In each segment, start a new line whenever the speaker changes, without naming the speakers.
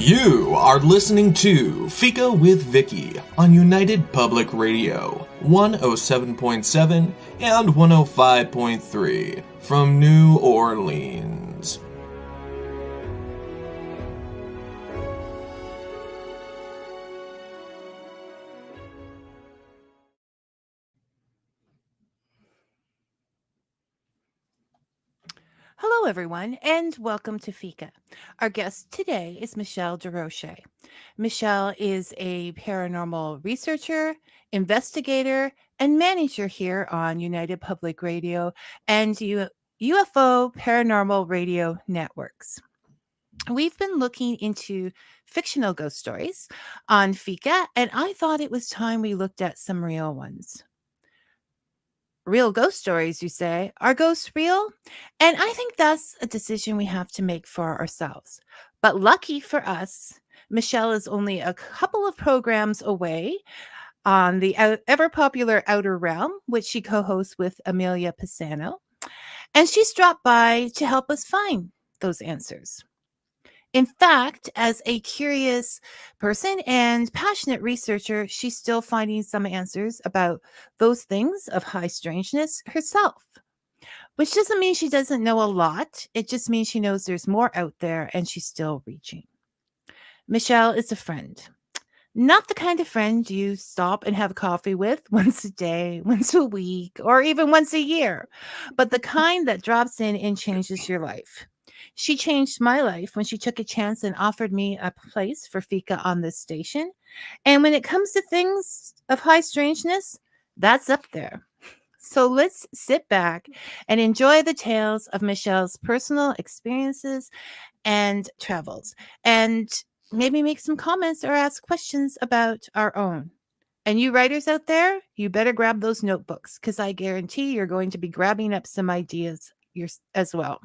You are listening to Fika with Vicky on United Public Radio, 107.7 and 105.3 from New Orleans.
Hello, everyone, and welcome to Fika. Our guest today is Michelle Desrochers. Michelle is a paranormal researcher, investigator, and manager here on United Public Radio and UFO Paranormal Radio Networks. We've been looking into fictional ghost stories on Fika, and I thought it was time we looked at some real ones. Real ghost stories, you say? Are ghosts real? And I think that's a decision we have to make for ourselves. But lucky for us, Michelle is only a couple of programs away on the ever popular Outer Realm, which she co hosts with Amelia Pisano. And she's dropped by to help us find those answers. In fact, as a curious person and passionate researcher, she's still finding some answers about those things of high strangeness herself. Which doesn't mean she doesn't know a lot. It just means she knows there's more out there and she's still reaching. Michelle is a friend. Not the kind of friend you stop and have coffee with once a day, once a week, or even once a year, but the kind that drops in and changes your life. She changed my life when she took a chance and offered me a place for Fika on this station. And when it comes to things of high strangeness, that's up there. So let's sit back and enjoy the tales of Michelle's personal experiences and travels, and maybe make some comments or ask questions about our own. And you writers out there, you better grab those notebooks because I guarantee you're going to be grabbing up some ideas as well.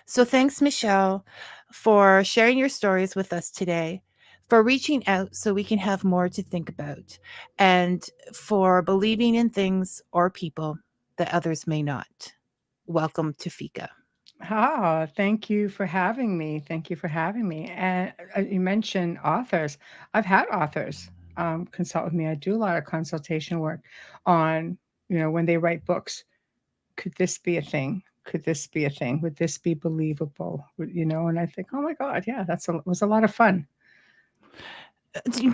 So thanks, Michelle, for sharing your stories with us today, for reaching out so we can have more to think about, and for believing in things or people that others may not. Welcome to Fika.
Thank you for having me. Thank you for having me. And you mentioned authors. I've had authors consult with me. I do a lot of consultation work on, when they write books. Could this be a thing? Could this be a thing? Would this be believable? And I think, oh my God, yeah, it was a lot of fun.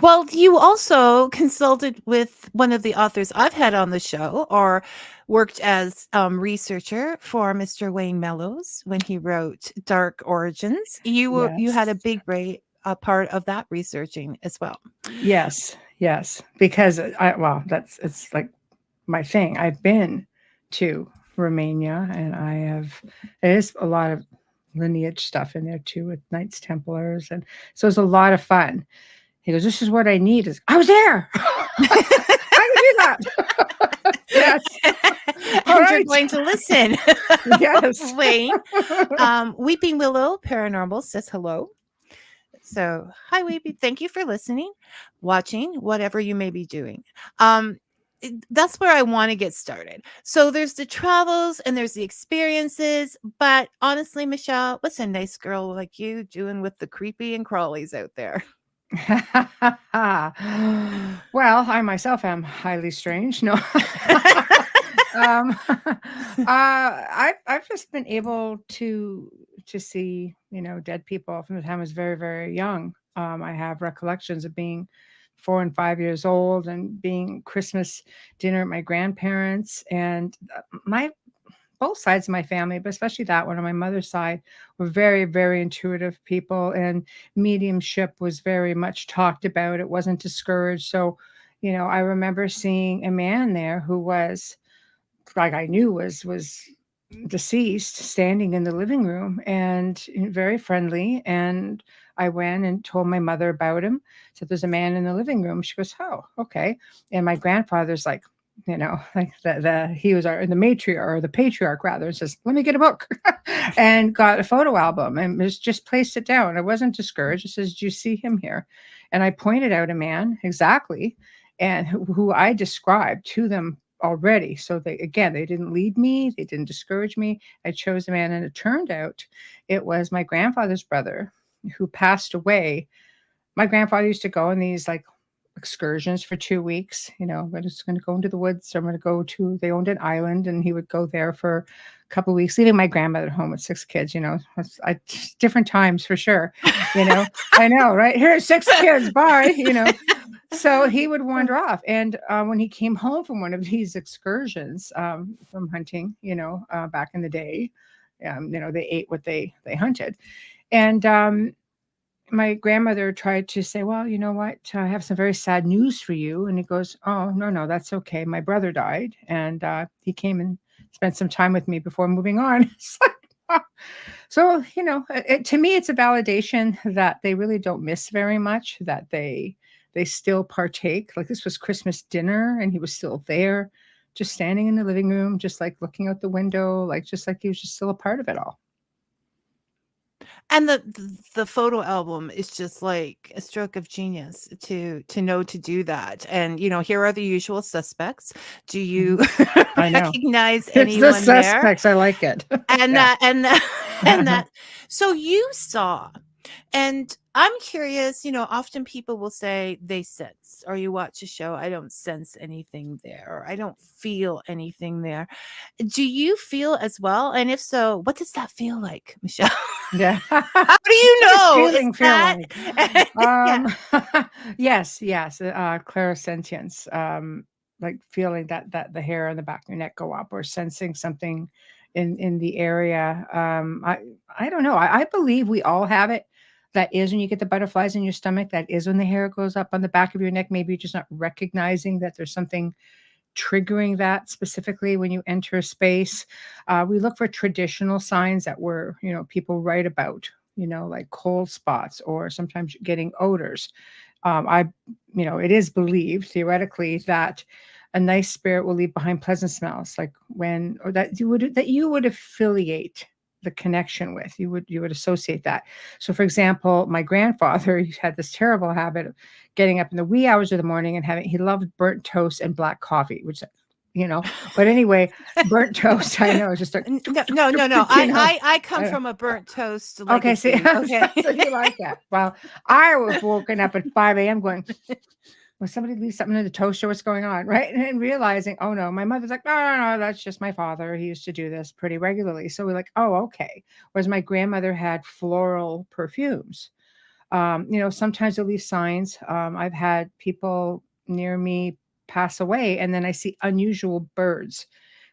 Well, you also consulted with one of the authors I've had on the show, or worked as researcher for Mr. Wayne Mellows when he wrote Dark Origins. You had a big part of that researching as well.
Yes, because it's like my thing. I've been to Romania, and there's a lot of lineage stuff in there too with Knights Templars, and so it's a lot of fun. He goes, "This is what I need." I was there. I can do that. Yes.
And you're going to listen.
Yes.
Wayne. Weeping Willow Paranormal says hello. So, hi, Weepy. Thank you for listening, watching, whatever you may be doing. That's where I want to get started. So there's the travels and there's the experiences. But honestly, Michelle, what's a nice girl like you doing with the creepy and crawlies out there?
Well, I myself am highly strange. No. I've just been able to see, dead people from the time I was very, very young. I have recollections of being 4 and 5 years old and being Christmas dinner at my grandparents, and both sides of my family, but especially that one on my mother's side, were very, very intuitive people, and mediumship was very much talked about. It wasn't discouraged. So, I remember seeing a man there who was, like, I knew was deceased, standing in the living room, and very friendly. And I went and told my mother about him. So there's a man in the living room. She goes, "Oh, okay." And my grandfather's like, like he was the matriarch, or the patriarch rather, and says, "Let me get a book," and got a photo album and just placed it down. I wasn't discouraged. It says, "Do you see him here?" And I pointed out a man exactly, and who I described to them already. So they didn't lead me. They didn't discourage me. I chose a man, and it turned out it was my grandfather's brother, who passed away my grandfather used to go on these like excursions for 2 weeks. We're just going to go into the woods. I'm going to go to, they owned an island, and he would go there for a couple of weeks, leaving my grandmother at home with 6 kids. Different times for sure. I know, right? Here's 6 kids. Bye. So he would wander off. And when he came home from one of these excursions from hunting, back in the day, they ate what they hunted. And my grandmother tried to say, well, you know what? I have some very sad news for you. And he goes, oh, no, that's okay. My brother died. And he came and spent some time with me before moving on. It's like, wow. So, to me, it's a validation that they really don't miss very much, that they still partake. Like this was Christmas dinner and he was still there, just standing in the living room, just like looking out the window, just like he was just still a part of it all.
And the photo album is just like a stroke of genius to know to do that. And here are the usual suspects. Do you
I know.
recognize
It's the
anyone there?
suspects. I like it.
And
Yeah.
that. So you saw, and I'm curious, often people will say they sense, or you watch a show, I don't sense anything there, or I don't feel anything there. Do you feel as well? And if so, what does that feel like, Michelle?
Yeah.
How do you know?
Feeling
Is that-
like? Yes. Clairsentience. Like feeling that the hair on the back of your neck go up, or sensing something in the area. I don't know. I believe we all have it. That is when you get the butterflies in your stomach. That is when the hair goes up on the back of your neck. Maybe you're just not recognizing that there's something triggering that specifically when you enter a space. We look for traditional signs that people write about, like cold spots, or sometimes getting odors. It is believed theoretically that a nice spirit will leave behind pleasant smells, like that you would affiliate the connection with. You would associate that. So, for example, my grandfather, he had this terrible habit of getting up in the wee hours of the morning and he loved burnt toast and black coffee, which but anyway, burnt toast, I know, just like
no. I come from a burnt toast legacy.
Okay, so you like that. Well, I was woken up at 5 a.m. going, well, somebody leave something in the toaster, what's going on, right? And realizing, oh no, my mother's like, no, that's just my father. He used to do this pretty regularly. So we're like, oh, okay. Whereas my grandmother had floral perfumes. Sometimes they'll leave signs. I've had people near me pass away, and then I see unusual birds.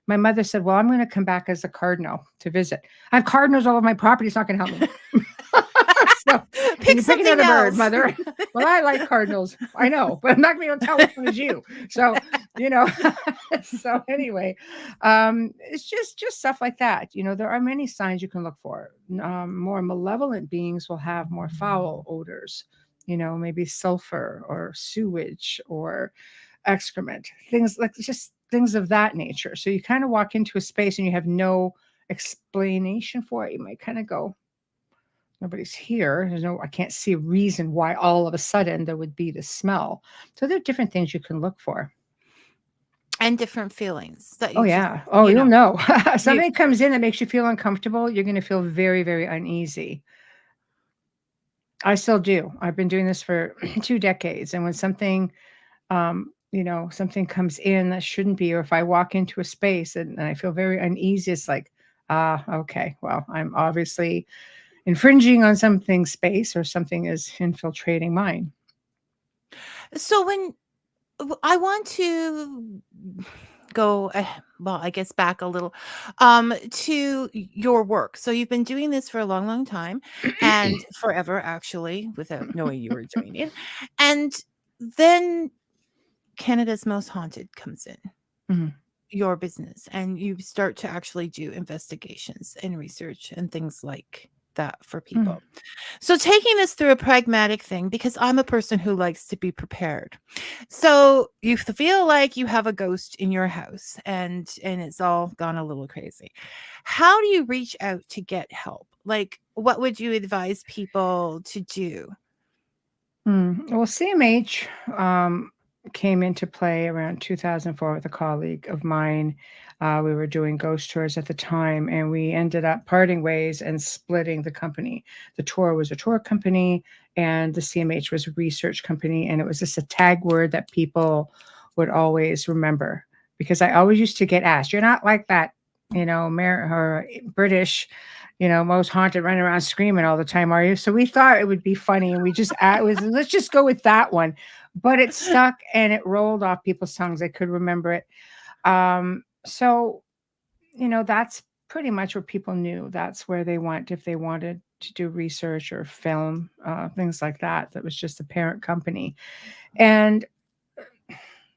My mother said, well, I'm going to come back as a cardinal to visit. I have cardinals all over my property. It's not going to help me. So,
pick
another
else.
bird, mother. Well, I like cardinals. I know, but I'm not going to tell which one is you. So, so anyway, it's just stuff like that. There are many signs you can look for. More malevolent beings will have more foul odors, maybe sulfur or sewage or excrement, things like just things of that nature. So you kind of walk into a space and you have no explanation for it. You might kind of go, nobody's here. I can't see a reason why all of a sudden there would be the smell. So there are different things you can look for.
And different feelings.
Oh, yeah. Oh, you'll know. Something comes in that makes you feel uncomfortable, you're going to feel very, very uneasy. I still do. I've been doing this for 2 decades. And when something, something comes in that shouldn't be, or if I walk into a space and I feel very uneasy, it's like, okay, well, I'm obviously infringing on something's space, or something is infiltrating mine.
So when I want to go, I guess back a little to your work. So you've been doing this for a long, long time, and forever, actually, without knowing you were doing it. And then Canada's Most Haunted comes in.
Mm-hmm.
Your business, and you start to actually do investigations and research and things like that for people. So taking this through a pragmatic thing, because I'm a person who likes to be prepared. So you feel like you have a ghost in your house and it's all gone a little crazy. How do you reach out to get help? Like, what would you advise people to do?
Well, CMH, came into play around 2004 with a colleague of mine. We were doing ghost tours at the time, and we ended up parting ways and splitting the company. The tour was a tour company, and the CMH was a research company. And it was just a tag word that people would always remember, because I always used to get asked, "You're not like that, or British, most haunted, running around screaming all the time, are you?" So we thought it would be funny, and we just let's just go with that one. But it stuck and it rolled off people's tongues. I could remember it. So that's pretty much what people knew. That's where they went if they wanted to do research or film, things like that. That was just the parent company. And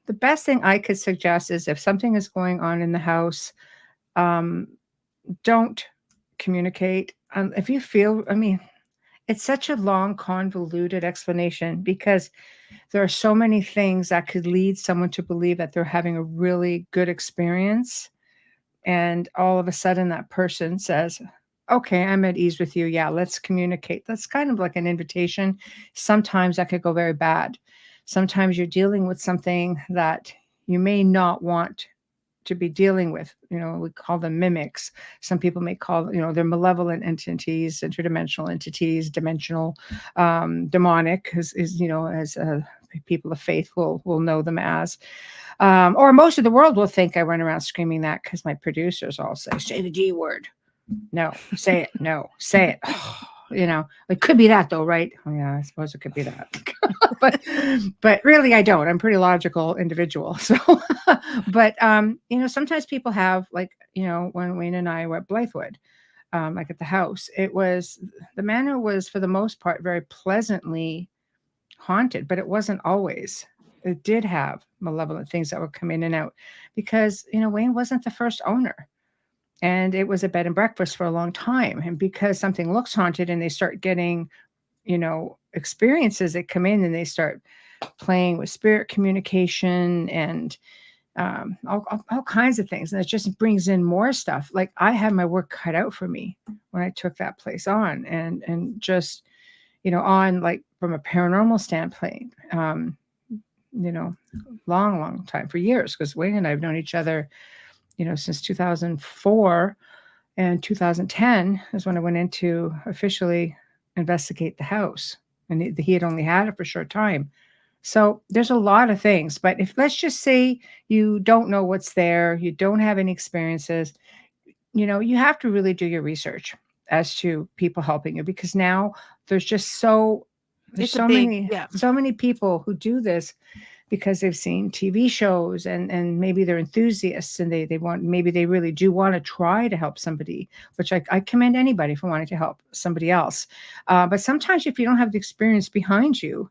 the best thing I could suggest is, if something is going on in the house, um, don't communicate. If you feel, it's such a long, convoluted explanation, because there are so many things that could lead someone to believe that they're having a really good experience. And all of a sudden that person says, "Okay, I'm at ease with you. Yeah, let's communicate." That's kind of like an invitation. Sometimes that could go very bad. Sometimes you're dealing with something that you may not want to be dealing with. We call them mimics. Some people may call, they're malevolent entities, interdimensional entities, dimensional, demonic, as people of faith will know them as. Or most of the world will think I run around screaming that, because my producers all say the D word. No, say it. No, say it. It could be that though, right? Oh yeah, I suppose it could be that. but really I don't. I'm a pretty logical individual. So, but sometimes people have, like, when Wayne and I were at Blythewood, like at the house, the manor was for the most part very pleasantly haunted, but it wasn't always. It did have malevolent things that would come in and out, because Wayne wasn't the first owner, and it was a bed and breakfast for a long time. And because something looks haunted and they start getting experiences that come in, and they start playing with spirit communication and all kinds of things, and it just brings in more stuff. Like, I had my work cut out for me when I took that place on, and just on, like, from a paranormal standpoint, long time, for years, because Wayne and I have known each other since 2004. And 2010 is when I went in to officially investigate the house, and he had only had it for a short time. So there's a lot of things. But if, let's just say, you don't know what's there, you don't have any experiences, you have to really do your research as to people helping you, because now there's just so many people who do this because they've seen TV shows, and maybe they're enthusiasts, and maybe they really do want to try to help somebody, which I commend anybody for wanting to help somebody else. But sometimes, if you don't have the experience behind you,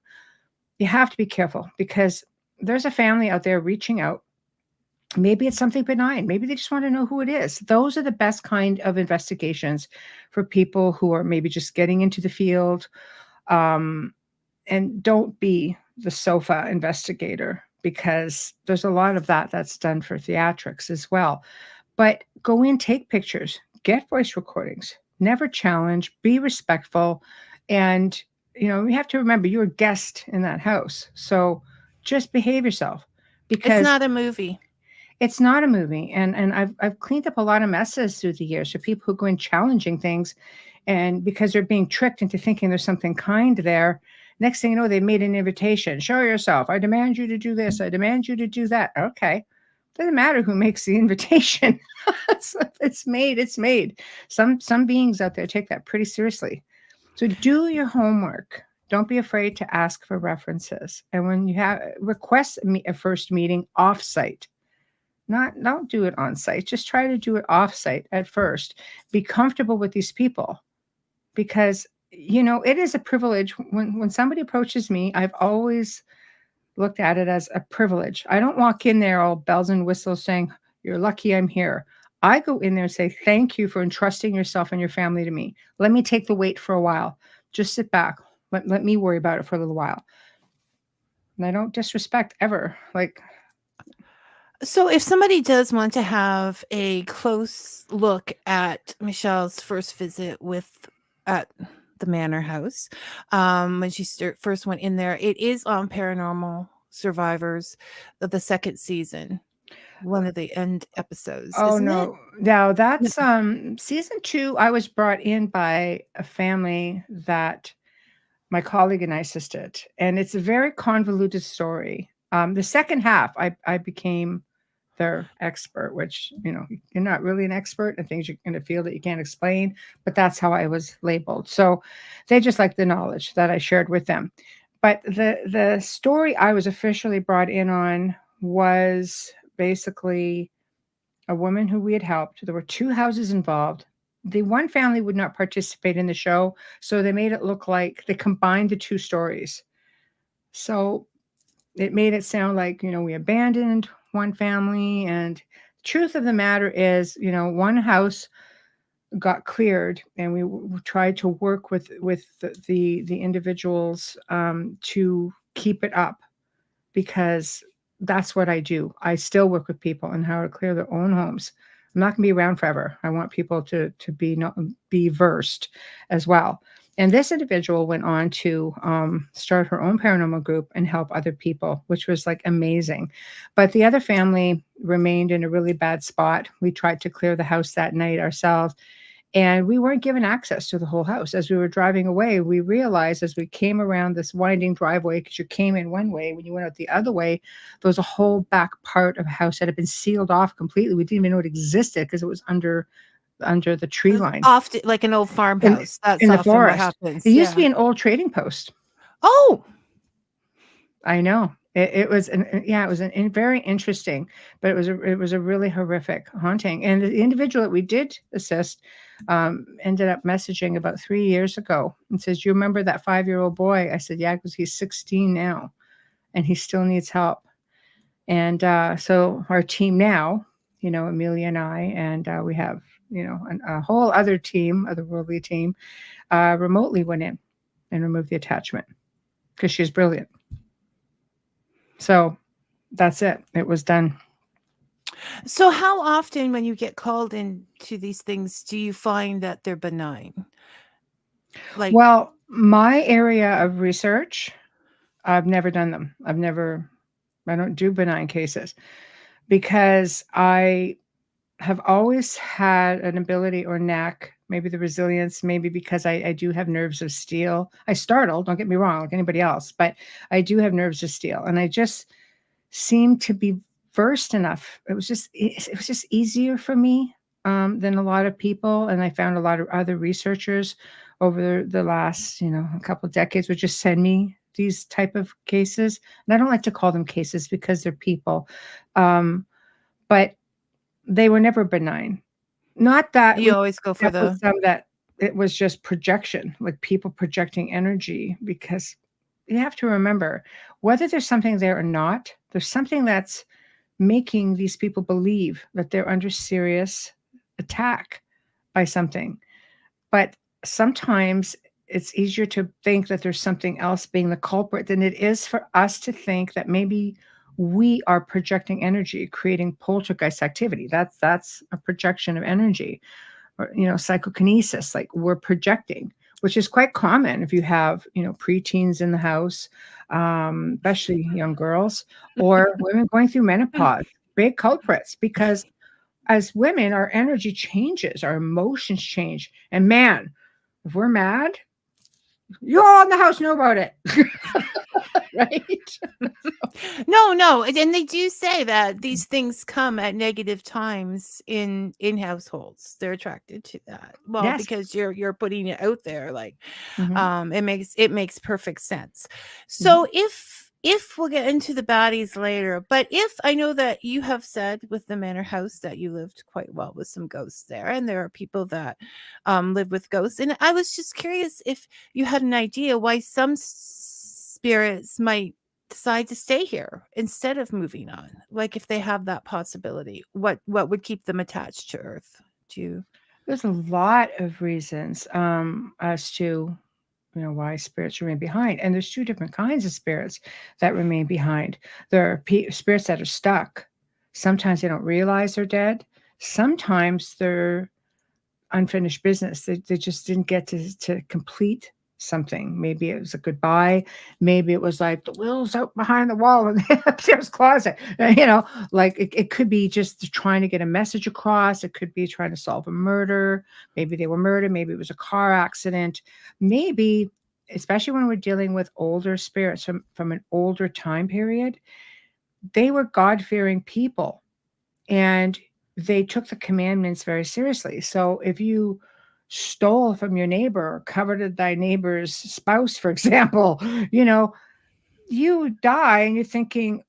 you have to be careful, because there's a family out there reaching out. Maybe it's something benign. Maybe they just want to know who it is. Those are the best kind of investigations for people who are maybe just getting into the field. And don't be the sofa investigator, because there's a lot of that's done for theatrics as well. But go in, take pictures, get voice recordings, never challenge, be respectful. And, you have to remember, you're a guest in that house. So just behave yourself, because
it's not a movie.
It's not a movie. And I've cleaned up a lot of messes through the years for people who go in challenging things, and because they're being tricked into thinking there's something kind there, next thing you know, they made an invitation. Show yourself. I demand you to do this. I demand you to do that. Okay. Doesn't matter who makes the invitation. It's made. It's made. Some beings out there take that pretty seriously. So do your homework. Don't be afraid to ask for references. And when you request a first meeting off-site, don't do it on site. Just try to do it off-site at first. Be comfortable with these people, because it is a privilege. When somebody approaches me, I've always looked at it as a privilege. I don't walk in there all bells and whistles saying, "You're lucky I'm here." I go in there and say, "Thank you for entrusting yourself and your family to me. Let me take the weight for a while. Just sit back. Let me worry about it for a little while." And I don't disrespect ever.
So if somebody does want to have a close look at Michelle's first visit at the manor house, when she first went in there, it is on Paranormal survivors of the second season, one of the end episodes,
Oh
isn't it?
no. Now that's season 2. I was brought in by a family that my colleague and I assisted, and it's a very convoluted story. The second half, I became their expert, which you're not really an expert in things in a field that you can't explain, but that's how I was labeled. So they just like the knowledge that I shared with them. But the story I was officially brought in on was basically a woman who we had helped. There were 2 houses involved. The one family would not participate in the show, so they made it look like they combined the 2 stories. So it made it sound like, we abandoned one family, and the truth of the matter is, one house got cleared, and we tried to work with the individuals to keep it up, because that's what I do. I still work with people on how to clear their own homes. I'm not going to be around forever. I want people to be versed as well. And this individual went on to start her own paranormal group and help other people, which was like amazing. But the other family remained in a really bad spot. We tried to clear the house that night ourselves, and we weren't given access to the whole house. As we were driving away, we realized as we came around this winding driveway, because you came in one way, when you went out the other way, there was a whole back part of a house that had been sealed off completely. We didn't even know it existed because it was under the tree line
Often, like an old
in,
farmhouse. That's
in the
often what
forest.
happens.
It used to
Yeah.
be an old trading post.
Oh,
I know. It was it was very interesting, but it was a really horrific haunting. And the individual that we did assist ended up messaging about 3 years ago and says, "You remember that 5-year-old boy?" I said, "Yeah, because he's 16 now, and he still needs help." And so our team now, Amelia and I, and we have a whole other team, otherworldly team, remotely went in and removed the attachment because she's brilliant. So that's it. It was done.
so how often when you get called into these things do you find that they're benign? Like,
Well, my area of research, I've never done them. I don't do benign cases because I have always had an ability or knack, maybe the resilience, maybe because I do have nerves of steel. I startle, don't get me wrong, like anybody else, but I do have nerves of steel. And I just seem to be versed enough. It was just easier for me than a lot of people. And I found a lot of other researchers over the last, a couple of decades would just send me these type of cases. And I don't like to call them cases because they're people. But they were never benign. Not that we
you always go for
met with
the
some that it was just projection, like people projecting energy, because you have to remember, whether there's something there or not, there's something that's making these people believe that they're under serious attack by something. But sometimes it's easier to think that there's something else being the culprit than it is for us to think that maybe we are projecting energy, creating poltergeist activity. That's a projection of energy, or psychokinesis. Like we're projecting, which is quite common if you have preteens in the house, especially young girls or women going through menopause. Big culprits, because as women, our energy changes, our emotions change, and man, if we're mad, you all in the house know about it. Right?
no, and they do say that these things come at negative times in households. They're attracted to that. Well,
Yes.
because you're putting it out there, like
Mhm.
it makes perfect sense.
Mhm.
So if we'll get into the baddies later, but if I know that you have said with the manor house that you lived quite well with some ghosts there, and there are people that live with ghosts, and I was just curious if you had an idea why some spirits might decide to stay here instead of moving on, like if they have that possibility, what would keep them attached to earth? Do you?
There's a lot of reasons as to why spirits remain behind, and there's 2 different kinds of spirits that remain behind. There are spirits that are stuck. Sometimes they don't realize they're dead. Sometimes they're unfinished business. They just didn't get to complete something. Maybe it was a goodbye. Maybe it was like the will's out behind the wall in the upstairs closet. Like it could be just trying to get a message across. It could be trying to solve a murder. Maybe they were murdered. Maybe it was a car accident. Maybe, especially when we're dealing with older spirits from an older time period, they were God-fearing people and they took the commandments very seriously. So if you stole from your neighbor or coveted thy neighbor's spouse, for example, you die and you're thinking,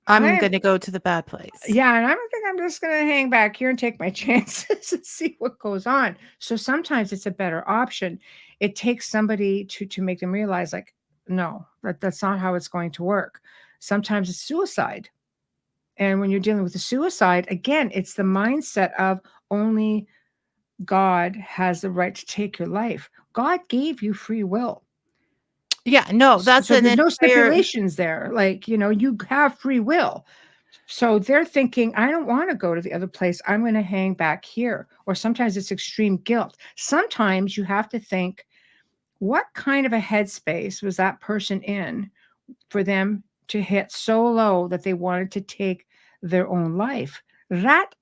I'm going to go to the bad place.
Yeah, and I don't think I'm just going to hang back here and take my chances and see what goes on. So sometimes it's a better option. It takes somebody to make them realize, like, no, that's not how it's going to work. Sometimes it's suicide. And when you're dealing with the suicide, again, it's the mindset of only God has the right to take your life. God gave you free will.
Yeah, no, that's
so there's no stipulations there. Like, you have free will. So they're thinking, I don't want to go to the other place. I'm going to hang back here. Or sometimes it's extreme guilt. Sometimes you have to think, what kind of a headspace was that person in for them to hit so low that they wanted to take their own life? That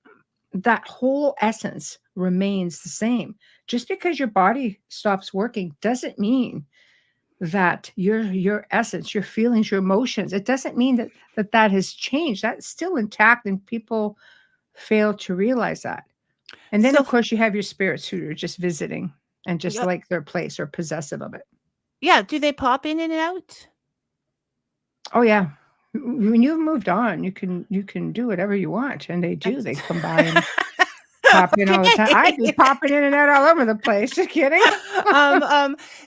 whole essence remains the same. Just because your body stops working doesn't mean that your essence, your feelings, your emotions, it doesn't mean that has changed. That's still intact, and people fail to realize that. And then, of course, you have your spirits who are just visiting and just like their place or possessive of it.
Yeah. Do they pop in and out?
Oh, yeah. When you've moved on, you can do whatever you want, and they do. They come by and pop in all the time. I'd be popping in and out all over the place. Just kidding.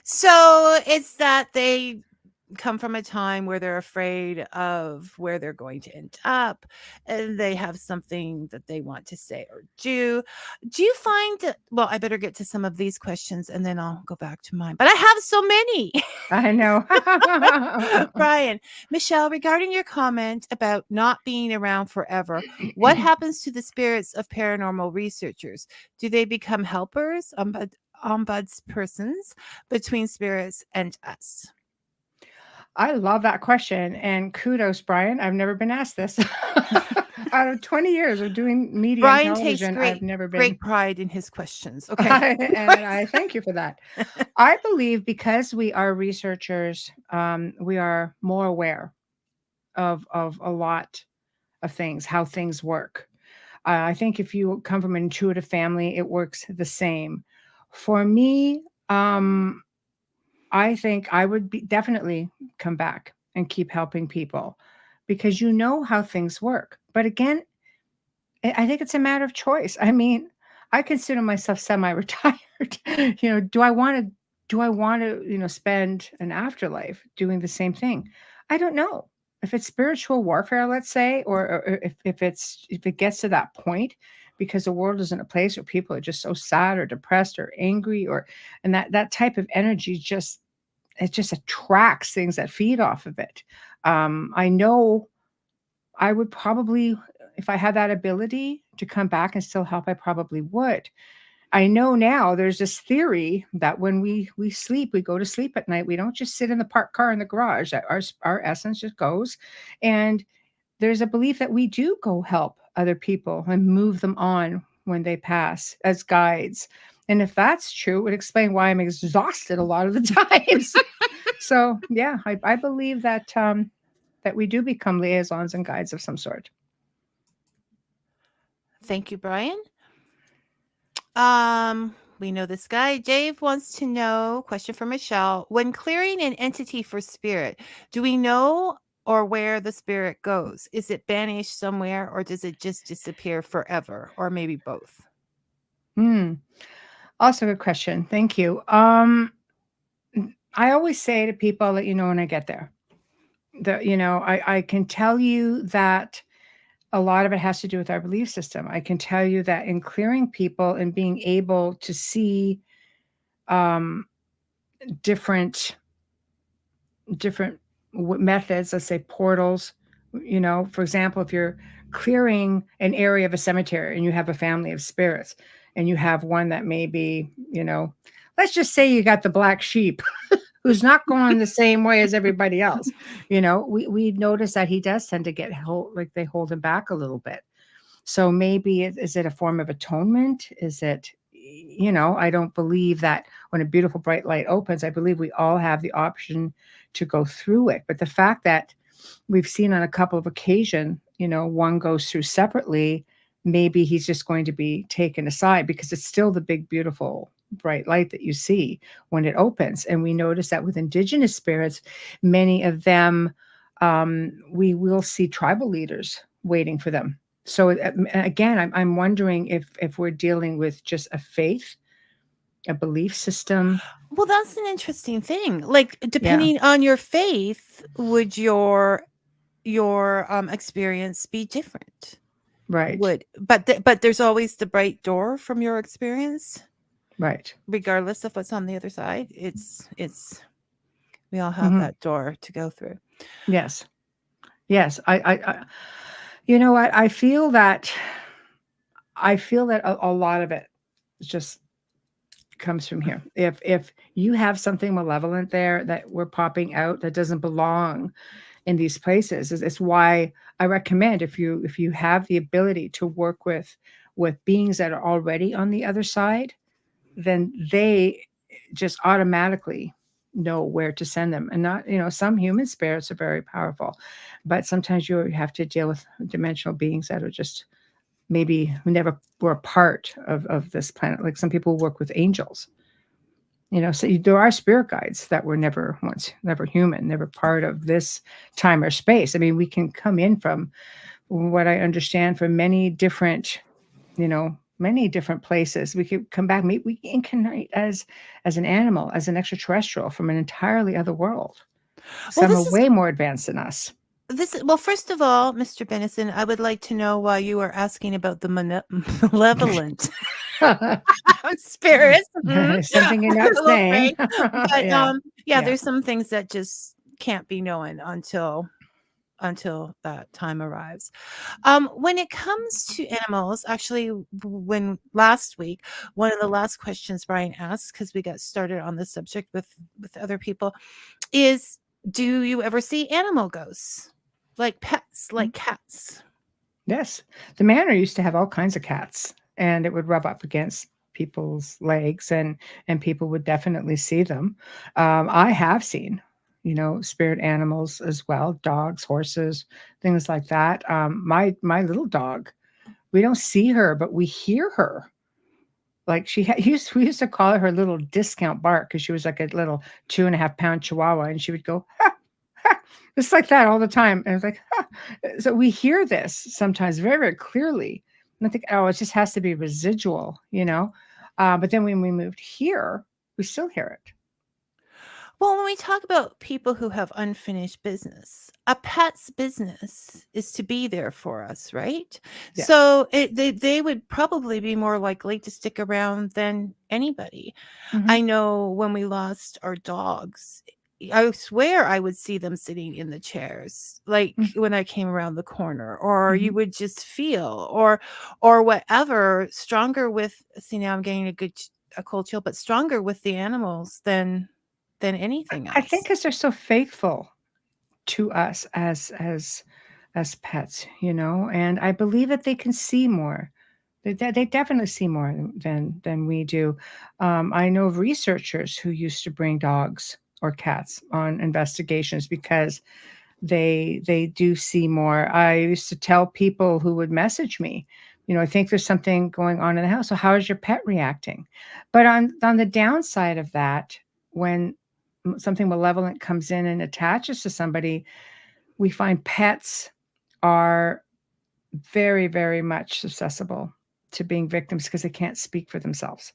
So it's that they come from a time where they're afraid of where they're going to end up, and they have something that they want to say or do. Do you find that, well, I better get to some of these questions and then I'll go back to mine, but I have so many.
I know.
Brian, Michelle, regarding your comment about not being around forever, what happens to the spirits of paranormal researchers? Do they become helpers, ombudspersons between spirits and us?
I love that question, and kudos, Brian. I've never been asked this. Out of 20 years of doing media
Brian
and television,
takes
I've never been.
Great pride in his questions. Okay.
And I thank you for that. I believe because we are researchers, we are more aware of a lot of things, how things work. I think if you come from an intuitive family, it works the same. For me, I think I would definitely come back and keep helping people because you know how things work. But again, I think it's a matter of choice. I mean, I consider myself semi-retired. Do I want to spend an afterlife doing the same thing? I don't know. If it's spiritual warfare, let's say, or if it gets to that point, because the world is in a place where people are just so sad or depressed or angry, and that type of energy just attracts things that feed off of it. I know I would probably, if I had that ability to come back and still help, I probably would. I know now there's this theory that when we sleep, we go to sleep at night. We don't just sit in the parked car in the garage. That our essence just goes. And there's a belief that we do go help other people and move them on when they pass as guides. And if that's true, it would explain why I'm exhausted a lot of the times. So yeah, I believe that that we do become liaisons and guides of some sort.
Thank you, Brian. We know this guy. Dave wants to know, question for Michelle. When clearing an entity for spirit, do we know or where the spirit goes? Is it banished somewhere or does it just disappear forever? Or maybe both?
Also a good question. Thank you. I always say to people, I'll let you know when I get there. I can tell you that a lot of it has to do with our belief system. I can tell you that in clearing people and being able to see different methods, let's say portals, for example, if you're clearing an area of a cemetery and you have a family of spirits and you have one that may be, let's just say you got the black sheep who's not going the same way as everybody else. We notice that he does tend to get like they hold him back a little bit. So maybe is it a form of atonement? Is it, I don't believe that when a beautiful bright light opens, I believe we all have the option to go through it. But the fact that we've seen on a couple of occasions, one goes through separately, maybe he's just going to be taken aside because it's still the big, beautiful bright light that you see when it opens. And we notice that with indigenous spirits, many of them, we will see tribal leaders waiting for them. So again, I'm wondering if we're dealing with just a faith, a belief system.
Well, that's an interesting thing. Like, depending on your faith, would your experience be different?
Right.
But there's always the bright door from your experience.
Right.
Regardless of what's on the other side, it's we all have that door to go through.
Yes. I you know what? I feel that a lot of it just comes from here. If you have something malevolent there that we're popping out that doesn't belong in these places, it's why I recommend if you have the ability to work with beings that are already on the other side, then they just automatically know where to send them. And not, some human spirits are very powerful, but sometimes you have to deal with dimensional beings that are just maybe never were a part of this planet. Like some people work with angels, so there are spirit guides that were never human, never part of this time or space. I mean, we can come in from what I understand from many different places. We could come back, we incarnate as an animal, as an extraterrestrial from an entirely other world. Some are way more advanced than us.
Well, first of all, Mr. Benison, I would like to know why you are asking about the malevolent spirits.
Something you're not saying.
But there's some things that just can't be known until that time arrives. When it comes to animals, actually, when last week, one of the last questions Brian asked, because we got started on the subject with other people, is, do you ever see animal ghosts? Like pets, like cats?
Yes. The manor used to have all kinds of cats, and it would rub up against people's legs, and people would definitely see them. I have seen spirit animals as well, dogs, horses, things like that. My little dog, we don't see her, but we hear her. Like we used to call her little discount bark because she was like a little 2.5-pound chihuahua, and she would go, ha, ha, just like that all the time. And I was like, ha. So we hear this sometimes very, very clearly. And I think, it just has to be residual, but then when we moved here, we still hear it.
Well, when we talk about people who have unfinished business, a pet's business is to be there for us, right? Yeah. So they would probably be more likely to stick around than anybody. Mm-hmm. I know when we lost our dogs, I swear I would see them sitting in the chairs, like when I came around the corner, or you would just feel, or whatever, stronger with, see, now I'm getting a cold chill, but stronger with the animals than anything else.
I think because they're so faithful to us as pets, and I believe that they can see more. They definitely see more than we do. I know of researchers who used to bring dogs or cats on investigations because they do see more. I used to tell people who would message me, I think there's something going on in the house. So how is your pet reacting? But on the downside of that, when something malevolent comes in and attaches to somebody, we find pets are very, very much susceptible to being victims because they can't speak for themselves.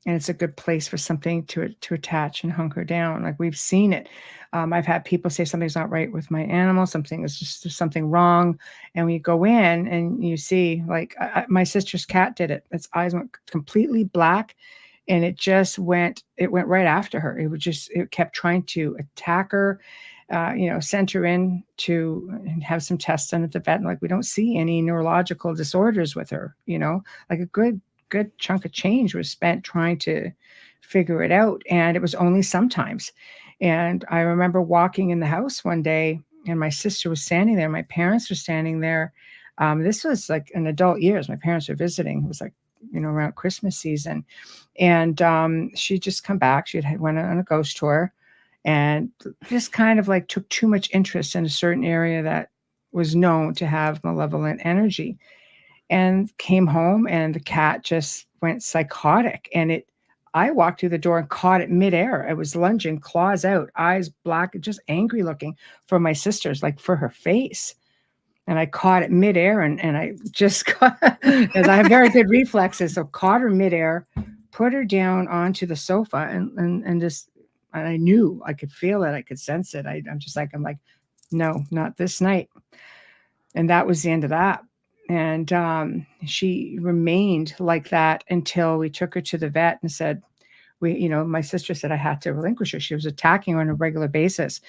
And it's a good place for something to attach and hunker down. Like we've seen it. I've had people say something's not right with my animal. There's something wrong. And we go in and you see, like my sister's cat did it. Its eyes went completely black. And it went right after her. It kept trying to attack her, sent her in and have some tests done at the vet. And like, we don't see any neurological disorders with her, like a good chunk of change was spent trying to figure it out. And it was only sometimes. And I remember walking in the house one day, and my sister was standing there. My parents were standing there. This was like in adult years. My parents were visiting. It was like, around Christmas season. And she'd just come back. She had went on a ghost tour and just kind of like took too much interest in a certain area that was known to have malevolent energy, and came home, and the cat just went psychotic. And I walked through the door and caught it midair. It was lunging, claws out, eyes black, just angry looking for my sister's, like for her face. And I caught it midair, and I just got, because I have very good reflexes. So caught her midair, put her down onto the sofa, and just, and I knew, I could feel it. I could sense it. I'm like, no, not this night. And that was the end of that. And she remained like that until we took her to the vet and said, my sister said I had to relinquish her. She was attacking her on a regular basis.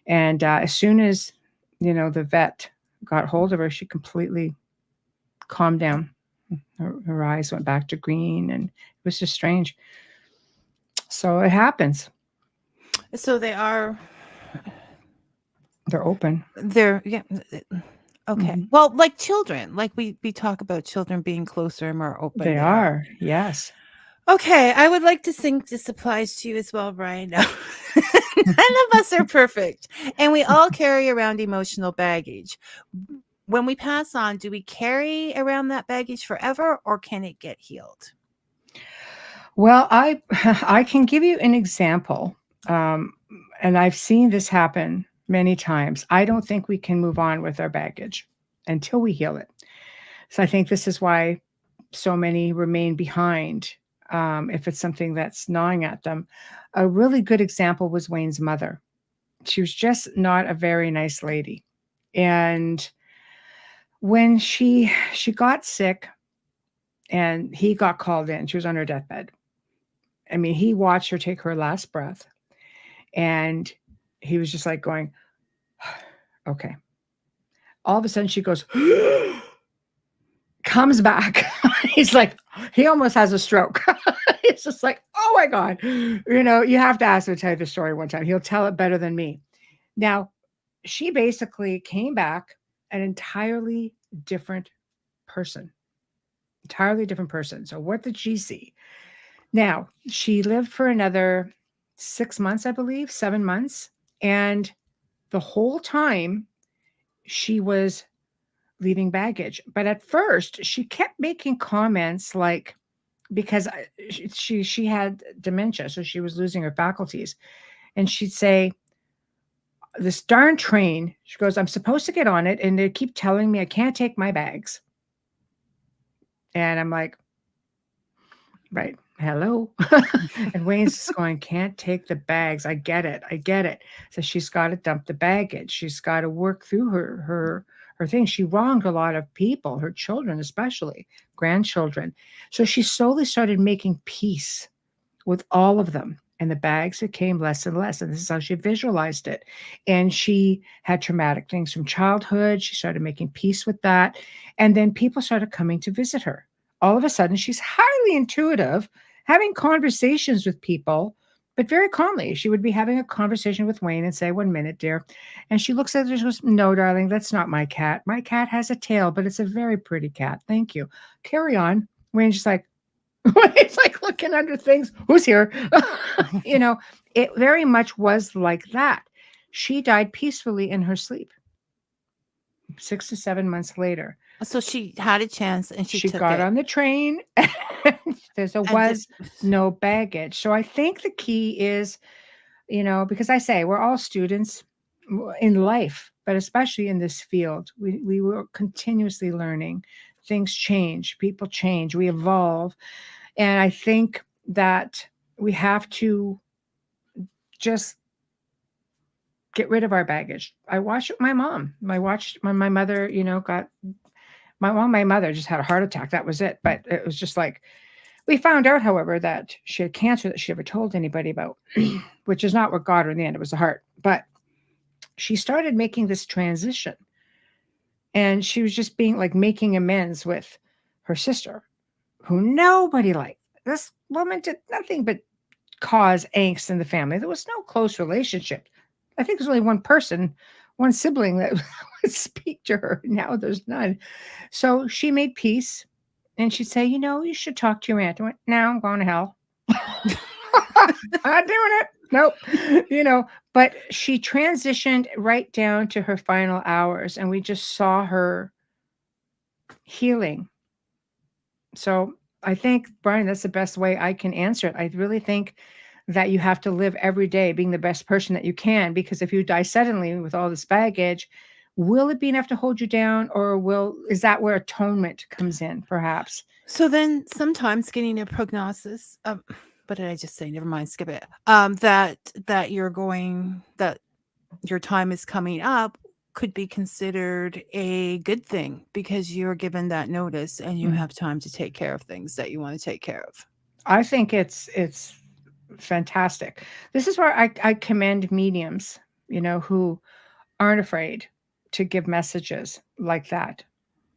And as soon as, the vet got hold of her, she completely calmed down. Her eyes went back to green, and it was just strange. So it happens.
So they're
open.
Yeah. Okay.
Mm-hmm.
Well, like children, like we talk about children being closer and more open.
They are. Yes.
Okay. I would like to think this applies to you as well, Brian. No. None of us are perfect, and we all carry around emotional baggage. When we pass on, do we carry around that baggage forever, or can it get healed?
Well, I can give you an example, and I've seen this happen many times. I don't think we can move on with our baggage until we heal it. So I think this is why so many remain behind, if it's something that's gnawing at them. A really good example was Wayne's mother. She was just not a very nice lady. And when she got sick and he got called in, she was on her deathbed. I mean, he watched her take her last breath, and he was just like going, okay. All of a sudden she goes, comes back. He's like, he almost has a stroke. It's just like, oh my God. You have to ask him to tell you the story one time. He'll tell it better than me. Now, she basically came back an entirely different person. So what did she see? Now, she lived for another 6 months, I believe, 7 months. And the whole time she was leaving baggage. But at first she kept making comments like, because she had dementia, so she was losing her faculties. And she'd say, this darn train, she goes, I'm supposed to get on it, and they keep telling me I can't take my bags. And I'm like, right, hello. And Wayne's just going, can't take the bags. I get it. So she's got to dump the baggage. She's got to work through her things. She wronged a lot of people, her children, especially grandchildren. So she slowly started making peace with all of them. And the bags became less and less. And this is how she visualized it. And she had traumatic things from childhood. She started making peace with that. And then people started coming to visit her. All of a sudden, she's highly intuitive, having conversations with people, but very calmly. She would be having a conversation with Wayne and say, 1 minute, dear. And she looks at her and goes, no, darling, that's not my cat. My cat has a tail, but it's a very pretty cat. Thank you. Carry on. Wayne's just like, it's like looking under things. Who's here? It very much was like that. She died peacefully in her sleep 6 to 7 months later.
So she had a chance, and she took
got
it.
on the train. No baggage. So I think the key is, because I say we're all students in life, but especially in this field, we were continuously learning. Things change, people change, we evolve. And I think that we have to just get rid of our baggage. I watched my mom. My mother, my mother just had a heart attack. That was it. But it was just like, we found out, however, that she had cancer that she never told anybody about, which is not what got her in the end. It was the heart. But she started making this transition. And she was just making amends with her sister, who nobody liked. This woman did nothing but cause angst in the family. There was no close relationship. I think there's only one person, one sibling that would speak to her. Now there's none. So she made peace, and she'd say, you should talk to your aunt. I went, no, I'm going to hell. Not doing it. Nope. But she transitioned right down to her final hours, and we just saw her healing. So I think, Brian, that's the best way I can answer it. I really think that you have to live every day being the best person that you can, because if you die suddenly with all this baggage, will it be enough to hold you down, or is that where atonement comes in, perhaps?
So then sometimes getting a prognosis, what did I just say? Never mind, skip it. That your time is coming up could be considered a good thing, because you're given that notice and you have time to take care of things that you want to take care of.
I think it's fantastic. This is where I commend mediums, who aren't afraid to give messages like that.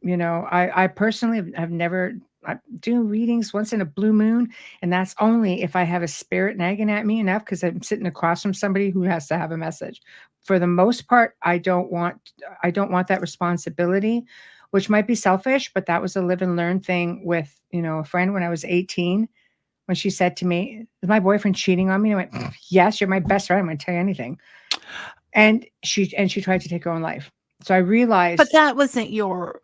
I personally have never, I do readings once in a blue moon, and that's only if I have a spirit nagging at me enough, because I'm sitting across from somebody who has to have a message. For the most part, I don't want that responsibility, which might be selfish, but that was a live and learn thing with, a friend when I was 18, when she said to me, is my boyfriend cheating on me? And I went, yes, you're my best friend. I'm going to tell you anything. And she tried to take her own life. So I realized.
But that wasn't your.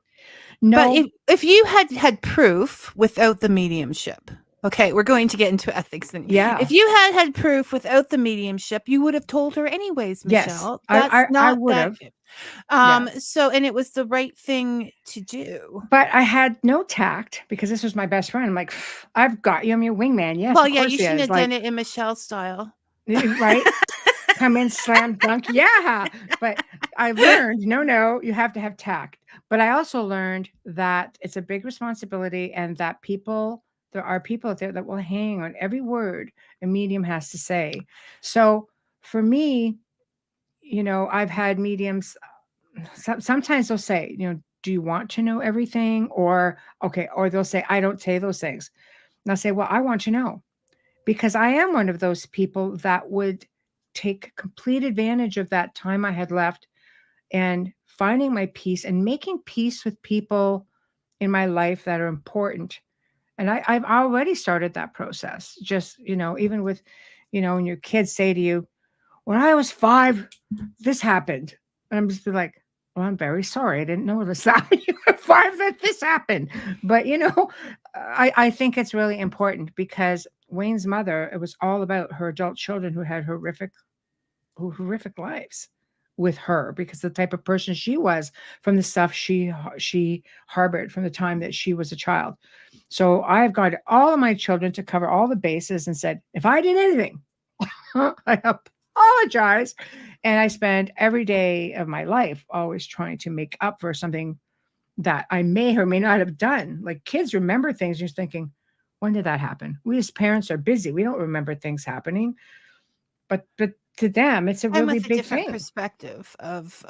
No.
But if you had proof without the mediumship, okay, we're going to get into ethics.
Yeah.
If you had proof without the mediumship, you would have told her anyways, Michelle.
Yes,
That's
I would have.
So, and it was the right thing to do.
But I had no tact, because this was my best friend. I'm like, I've got you. I'm your wingman. Yes.
Well,
of
yeah,
course
you shouldn't have done it in Michelle style.
Right? Come in, slam dunk. Yeah. But I learned, no, you have to have tact. But I also learned that it's a big responsibility, and that there are people out there that will hang on every word a medium has to say. So for me, I've had mediums, sometimes they'll say, do you want to know everything? Or they'll say, I don't say those things. And I'll say, well, I want to know, because I am one of those people that would take complete advantage of that time I had left, and finding my peace and making peace with people in my life that are important. And I've already started that process. Just, even with, when your kids say to you, when I was 5, this happened. And I'm just like, well, I'm very sorry. I didn't notice that when you were 5 that this happened. But, I think it's really important, because Wayne's mother, it was all about her adult children who had horrific lives with her, because the type of person she was, from the stuff she harbored from the time that she was a child. So I've got all of my children to cover all the bases, and said, if I did anything, I apologize. And I spend every day of my life always trying to make up for something that I may or may not have done. Like, kids remember things. You're thinking, when did that happen? We as parents are busy. We don't remember things happening. But to them, it's a really
with a
big
different
thing.
Perspective of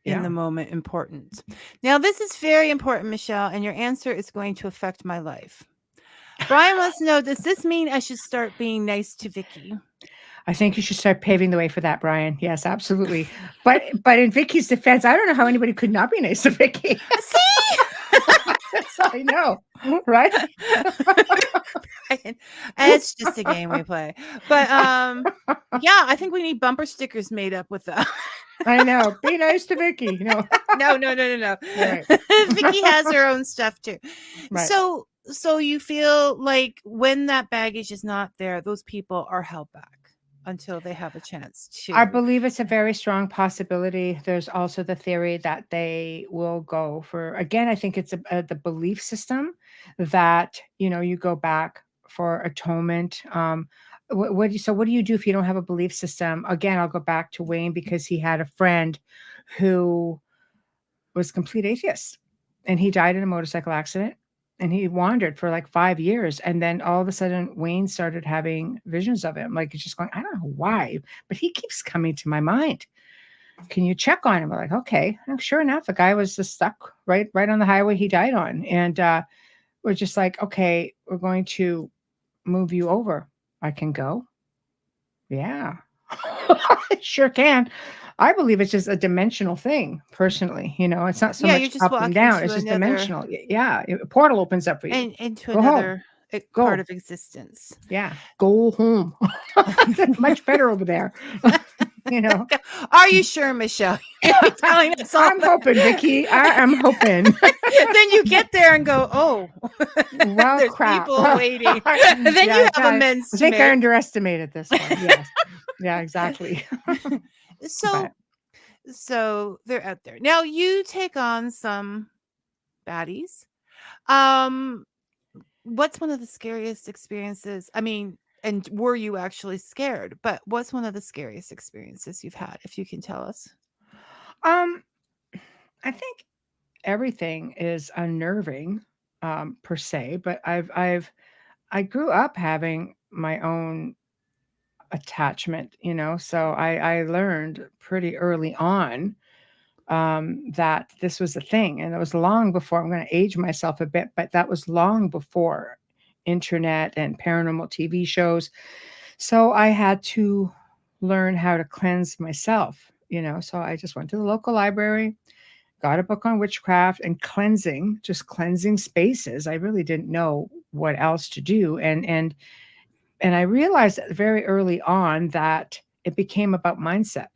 in the moment importance. Now, this is very important, Michelle, and your answer is going to affect my life. Brian wants to know, does this mean I should start being nice to Vicky?
I think you should start paving the way for that, Brian. Yes, absolutely. But in Vicky's defense, I don't know how anybody could not be nice to Vicky.
See?
That's all I know, right?
It's just a game we play. But yeah, I think we need bumper stickers made up with that.
I know. Be nice to Vicky. No.
Right. Vicky has her own stuff too. Right. So you feel like when that baggage is not there, those people are held back until they have a chance to.
I believe it's a very strong possibility. There's also the theory that they will go for, again, I think it's the belief system that, you go back for atonement. What do you do if you don't have a belief system? Again, I'll go back to Wayne, because he had a friend who was complete atheist, and he died in a motorcycle accident. And he wandered for like 5 years. And then all of a sudden, Wayne started having visions of him. Like, he's just going, I don't know why, but he keeps coming to my mind. Can you check on him? We're like, okay. And sure enough, the guy was just stuck right on the highway he died on. And we're just like, okay, we're going to move you over. I can go. Yeah. I sure can. I believe it's just a dimensional thing, personally. It's not so
Yeah, you
much
just
up and
walk
down.
into
It's just
another
dimensional. Yeah. A portal opens up for you.
and into
Go home.
another part
Go.
of existence.
Yeah. Go home. Much better over there. you know.
Are you sure, Michelle? You're telling us all
I'm hoping, Vicky. I am hoping.
Then you get there and go, oh,
Well,
there's
crap.
people waiting. Then you have amends
I
to
think I
make.
underestimated this one. Yes. Yeah, exactly.
So,
But
so they're out there. Now you take on some baddies. Um, what's one of the scariest experiences? I mean, and were you actually scared? But what's one of the scariest experiences you've had, if you can tell us?
um I think everything is unnerving, per se, but I grew up having my own attachment, so I learned pretty early on, that this was a thing, and it was long before. I'm going to age myself a bit, but that was long before internet and paranormal TV shows. So I had to learn how to cleanse myself, So I just went to the local library, got a book on witchcraft and cleansing, just cleansing spaces. I really didn't know what else to do. And I realized very early on that it became about mindset.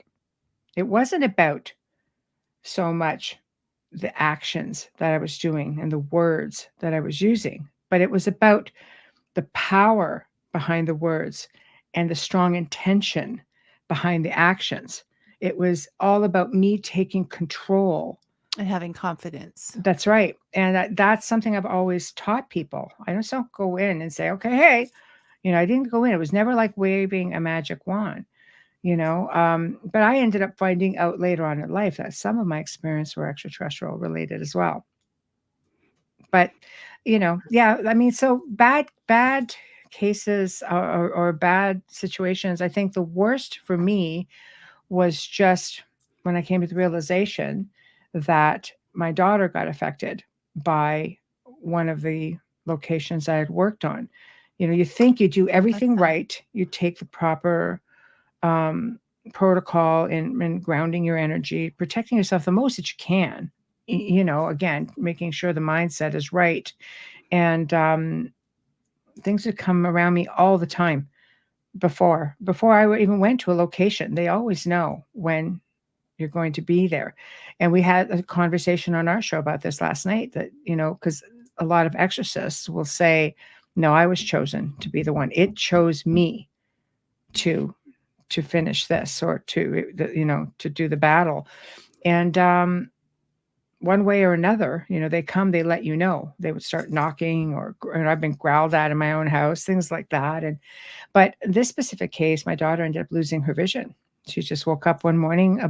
It wasn't about so much the actions that I was doing and the words that I was using, but it was about the power behind the words and the strong intention behind the actions. It was all about me taking control.
And having confidence.
That's right. And that's something I've always taught people. I don't go in and say, okay, hey, I didn't go in. It was never like waving a magic wand, but I ended up finding out later on in life that some of my experience were extraterrestrial related as well. But, yeah, I mean, so bad cases or bad situations. I think the worst for me was just when I came to the realization that my daughter got affected by one of the locations I had worked on. You think you do everything right, you take the proper um, protocol in grounding your energy, protecting yourself the most that you can. Again, making sure the mindset is right, and things would come around me all the time before I even went to a location. They always know when you're going to be there. And we had a conversation on our show about this last night that, because a lot of exorcists will say, no, I was chosen to be the one. It chose me to finish this or to do the battle. And one way or another, they come, they let you know. They would start knocking and I've been growled at in my own house, things like that. But this specific case, my daughter ended up losing her vision. She just woke up one morning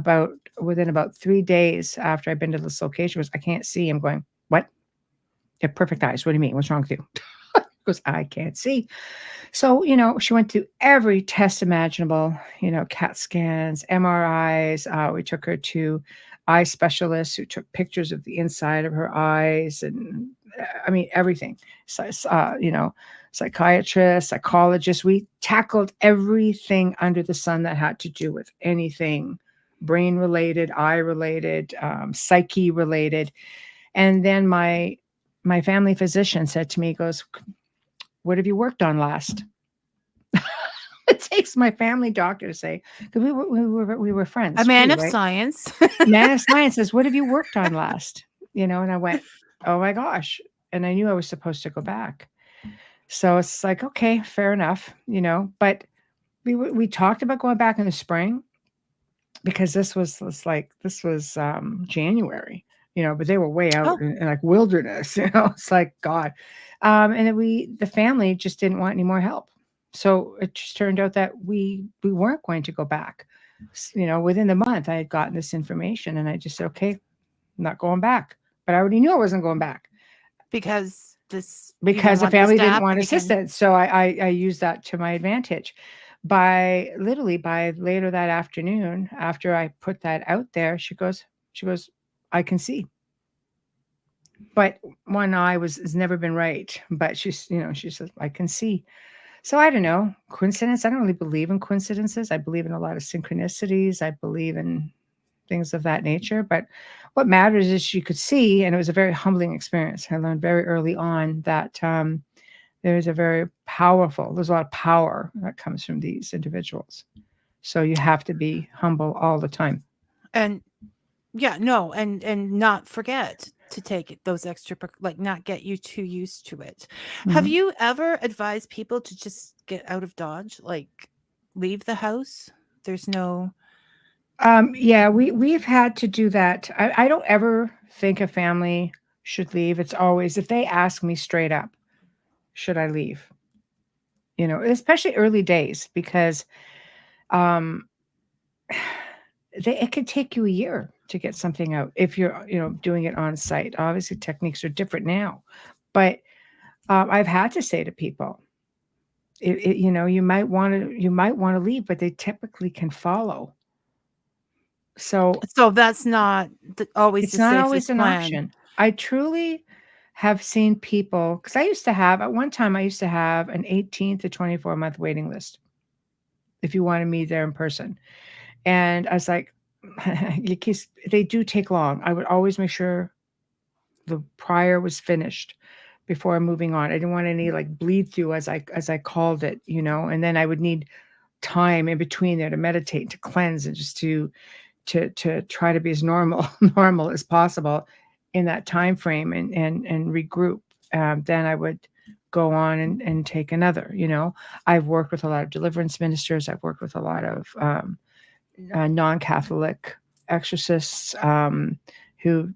within about 3 days after I'd been to this location. Was I can't see. I'm going, what? You have perfect eyes. What do you mean? What's wrong with you? Because I can't see. So, she went to every test imaginable, CAT scans, MRIs. We took her to eye specialists who took pictures of the inside of her eyes and I mean, everything. So, psychiatrists, psychologists. We tackled everything under the sun that had to do with anything brain related, eye related, psyche related. And then my family physician said to me, he goes, what have you worked on last? It takes my family doctor to say, because we were friends.
A man
too,
of
right?
science.
Man of science says, what have you worked on last? And I went, oh my gosh. And I knew I was supposed to go back. So it's like, okay, fair enough, but we talked about going back in the spring because this was January, but they were way out in like wilderness, it's like, God. And then the family just didn't want any more help. So it just turned out that we weren't going to go back. Within the month I had gotten this information and I just said, okay, I'm not going back. But I already knew I wasn't going back.
Because the
family didn't want assistance. So I used that to my advantage. By later that afternoon, after I put that out there, she goes, I can see. But one eye has never been right. But she says, I can see. So I don't know, coincidence. I don't really believe in coincidences. I believe in a lot of synchronicities. I believe in things of that nature. But what matters is you could see, and it was a very humbling experience. I learned very early on that there's a lot of power that comes from these individuals. So you have to be humble all the time.
And yeah, no, and not forget to take those extra like not get you too used to it. Have
Mhm.
you ever advised people to just get out of Dodge, like leave the house? There's no
Yeah, we've had to do that. I don't ever think a family should leave. It's always if they ask me straight up, should I leave? Especially early days because um it could take you a year to get something out if you're, doing it on site. Obviously, techniques are different now, but I've had to say to people, you might want to leave, but they typically can follow. So
so that's not always
it's
the
not always
safest
an
plan.
option. I truly have seen people because at one time I used to have an 18 to 24-month waiting list if you wanted me there in person. And I was like, they do take long. I would always make sure the prior was finished before moving on. I didn't want any like bleed through as I called it, and then I would need time in between there to meditate, to cleanse, and just to try to be as normal as possible in that time frame and regroup. Then I would go on and take another. I've worked with a lot of deliverance ministers. I've worked with a lot of non-Catholic exorcists who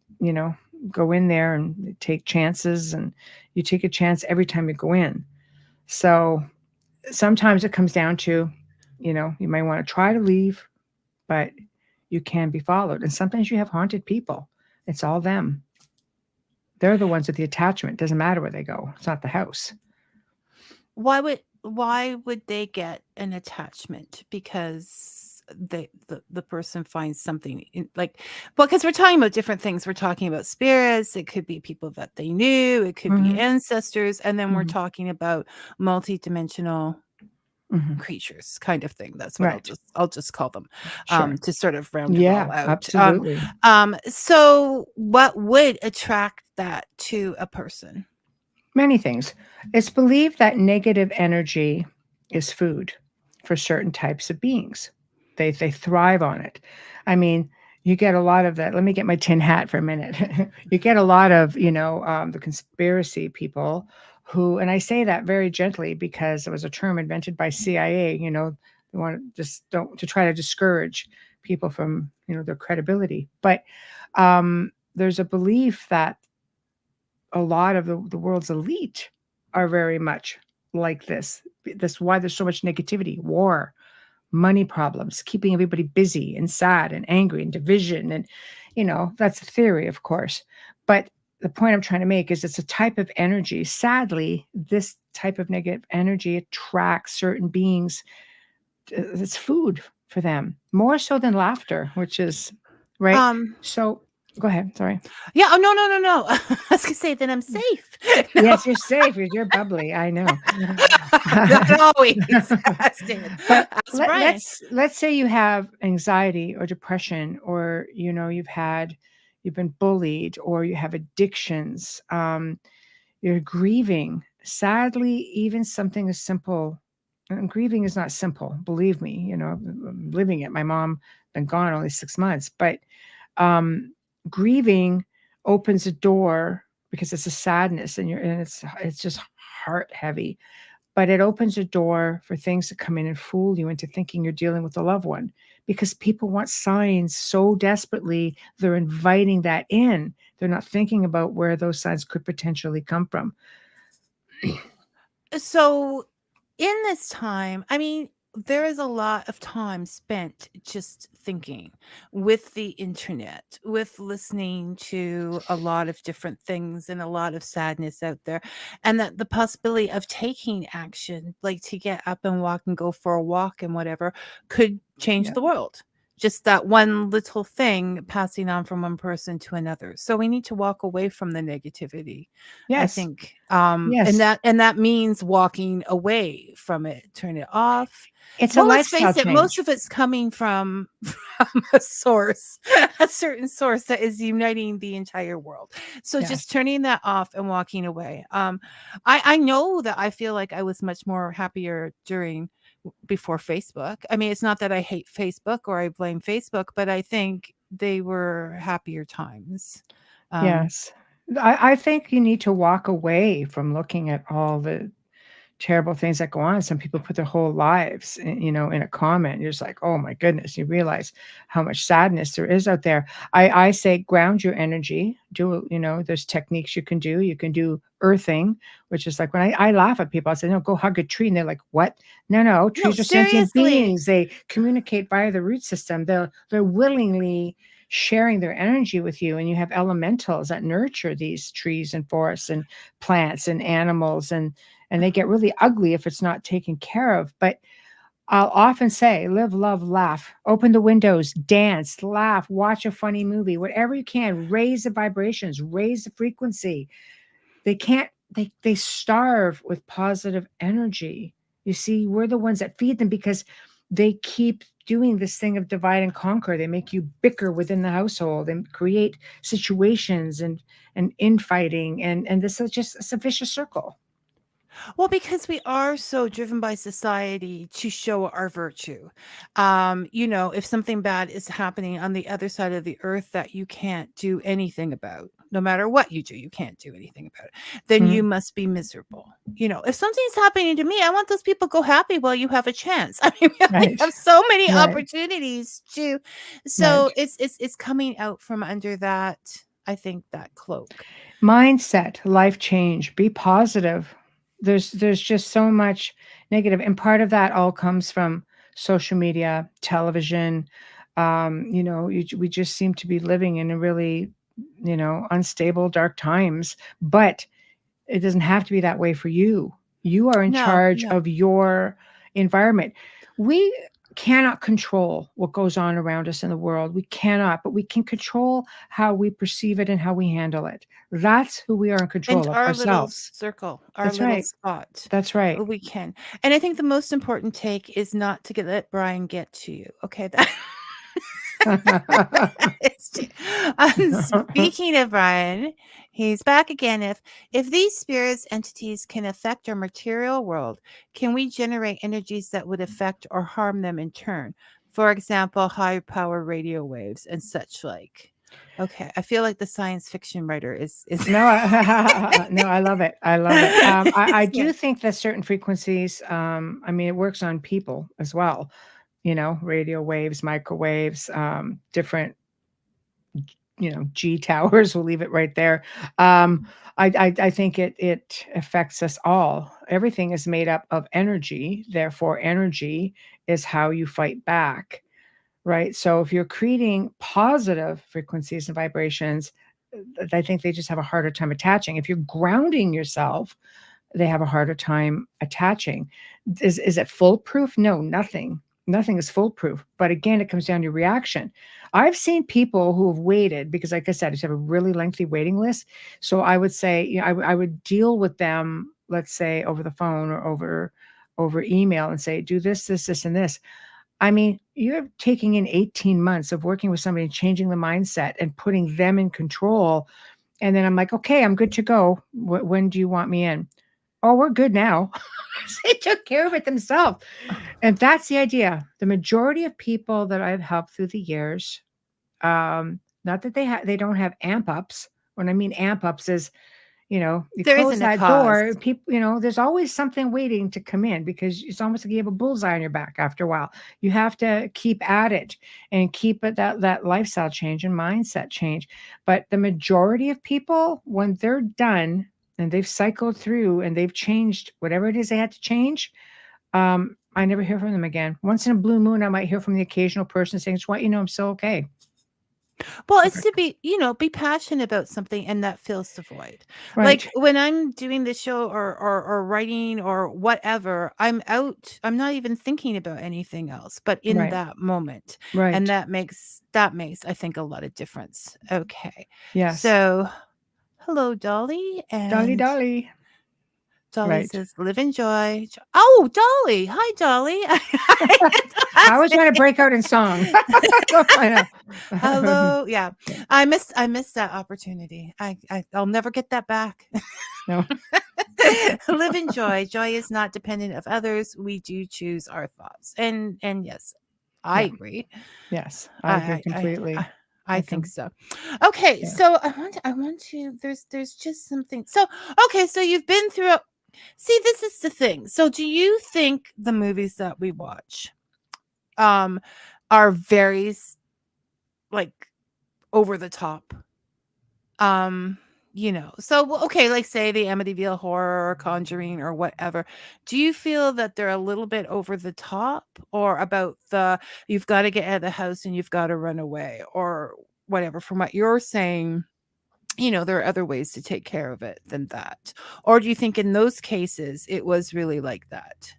go in there and take chances, and you take a chance every time you go in. So sometimes it comes down to, you might want to try to leave, but you can be followed. And sometimes you have haunted people. It's all them. They're the ones with the attachment. Doesn't matter where they go. It's not the house.
Why would they get an attachment? Because the person finds something like, well, because we're talking about different things. We're talking about spirits. It could be people that they knew. It could be
Mm-hmm.
ancestors, and then we're
Mm-hmm.
talking about multi-dimensional
Mm-hmm.
creatures, kind of thing. That's what
Right.
I'll just call them,
Sure.
to sort of round it
Yeah,
all out.
absolutely.
So what would attract that to a person?
Many things. It's believed that negative energy is food for certain types of beings. They thrive on it. I mean, you get a lot of that. Let me get my tin hat for a minute. You get a lot of, the conspiracy people who, and I say that very gently because it was a term invented by CIA. They want to just don't to try to discourage people from, their credibility. But there's a belief that a lot of the world's elite are very much like this. That's why there's so much negativity, war, money problems, keeping everybody busy and sad and angry and division. And, that's a theory, of course. But the point I'm trying to make is it's a type of energy. Sadly, this type of negative energy attracts certain beings. It's food for them, more so than laughter, which is right.
Um,
So go ahead. Sorry.
yeah. Oh, no, no, no, no. I was gonna say that I'm safe. No,
Yes, you're safe because you're bubbly. I know.
not always. Ask
But
ask Brian.
let's say you have anxiety or depression, or you've been bullied, or you have addictions. You're grieving. Sadly, even something as simple. And grieving is not simple. Believe me. I'm living it. My mom been gone only 6 months, but um, grieving opens a door because it's a sadness, and it's just heart heavy, but it opens a door for things to come in and fool you into thinking you're dealing with a loved one, because people want signs so desperately. They're inviting that in. They're not thinking about where those signs could potentially come from.
So, in this time, I mean, there is a lot of time spent just thinking with the internet, with listening to a lot of different things and a lot of sadness out there. And that the possibility of taking action, like to get up and walk and go for a walk and whatever, could change
Yeah.
the world. just that one little thing passing on from one person to another. So we need to walk away from the negativity, I
Yes.
think. And
Yes.
that means walking away from it, turn it off.
It's a
Well, let's
lifestyle
face it, most
change.
of it's coming from a source, a certain source that is uniting the entire world. So just
Yes.
turning that off and walking away. I know that I feel like I was much more happier before Facebook. I mean, it's not that I hate Facebook or I blame Facebook, but I think they were happier times. Um,
Yes. I think you need to walk away from looking at all the terrible things that go on. Some people put their whole lives in a comment. You're just like, oh my goodness, you realize how much sadness there is out there. I say ground your energy. There's techniques you can do. You can do earthing, which is like when I laugh at people, I say, no, go hug a tree. And they're like, what? No,
no,
trees are sentient
seriously.
beings. They communicate via the root system. They're willingly sharing their energy with you. And you have elementals that nurture these trees and forests and plants and animals, and they get really ugly if it's not taken care of. But I'll often say, live, love, laugh, open the windows, dance, laugh, watch a funny movie, whatever you can, raise the vibrations, raise the frequency. They can't, they starve with positive energy. You see, we're the ones that feed them because they keep doing this thing of divide and conquer. They make you bicker within the household and create situations and infighting. And this is just, it's a vicious circle.
Well, because we are so driven by society to show our virtue. If something bad is happening on the other side of the earth that you can't do anything about, no matter what you do, you can't do anything about it, then you
Mm,
must be miserable. If something's happening to me, I want those people to go happy while you have a chance. I mean, we only
right,
have so many
right,
opportunities to,
right.
so it's coming out from under that, I think, that cloak.
Mindset, life change, be positive. There's just so much negative, and part of that all comes from social media, television. We just seem to be living in a really, unstable, dark times. But it doesn't have to be that way for you. You are in
No,
charge
no.
of your environment. We cannot control what goes on around us in the world. We cannot, but we can control how we perceive it and how we handle it. That's who we are in
And
control of,
our little
ourselves.
circle, our
That's
little
right.
spot,
That's right.
we can. And I think the most important take is not to let Brian get to you. Okay, that is true. Speaking of Brian, he's back again. If these spirits entities can affect our material world, can we generate energies that would affect or harm them in turn? For example, high power radio waves and such like. Okay, I feel like the science fiction writer is
No, no, I love it. I love it. I
yeah.
do think that certain frequencies, I mean, it works on people as well. Radio waves, microwaves, different G towers. We'll leave it right there. I think it affects us all. Everything is made up of energy. Therefore, energy is how you fight back, right? So if you're creating positive frequencies and vibrations, I think they just have a harder time attaching. If you're grounding yourself, they have a harder time attaching. Is it foolproof? No, nothing. Nothing is foolproof. But again, it comes down to reaction. I've seen people who have waited because, like I said, I just have a really lengthy waiting list. So I would say, I would deal with them, let's say, over the phone or over email and say, do this, and this. I mean, you're taking in 18 months of working with somebody, changing the mindset and putting them in control. And then I'm like, okay, I'm good to go. When do you want me in? Oh, we're good now. They took care of it themselves. And that's the idea. The majority of people that I've helped through the years, not that they don't have amp ups. When I mean amp ups is, you
There
close
isn't a
that
cause.
door, people, there's always something waiting to come in because it's almost like you have a bullseye on your back after a while. You have to keep at it and keep it that lifestyle change and mindset change. But the majority of people, when they're done and they've cycled through and they've changed whatever it is they had to change, I never hear from them again. Once in a blue moon, I might hear from the occasional person saying, just want you to know I'm still okay.
Well, it's
Perfect.
to be passionate about something and that fills the void. Like
Right.
when I'm doing the show or writing or whatever, I'm not even thinking about anything else but in
Right.
that moment. And
Right.
that makes I think a lot of difference. Okay.
Yes.
So, hello Dolly,
Dolly,
and
Dolly.
Dolly
Right.
says live in joy. Oh, Dolly. Hi Dolly.
I was trying to break out in song. I know.
Hello. Yeah.
Yeah.
I missed that opportunity. I'll never get that back.
No.
Live in joy. Joy is not dependent of others. We do choose our thoughts. And yes, I
Yeah.
agree.
Yes. I agree
I I I
completely.
I, I
I
think
can.
so. Okay,
Yeah.
so I want to there's just something. So okay, so you've been through. See, this is the thing. So do you think the movies that we watch um are very like over the top? Um, so okay, like say the Amityville Horror or Conjuring or whatever. Do you feel that they're a little bit over the top, or about the you've got to get out of the house and you've got to run away or whatever? From what you're saying, there are other ways to take care of it than that. Or do you think in those cases it was really like that?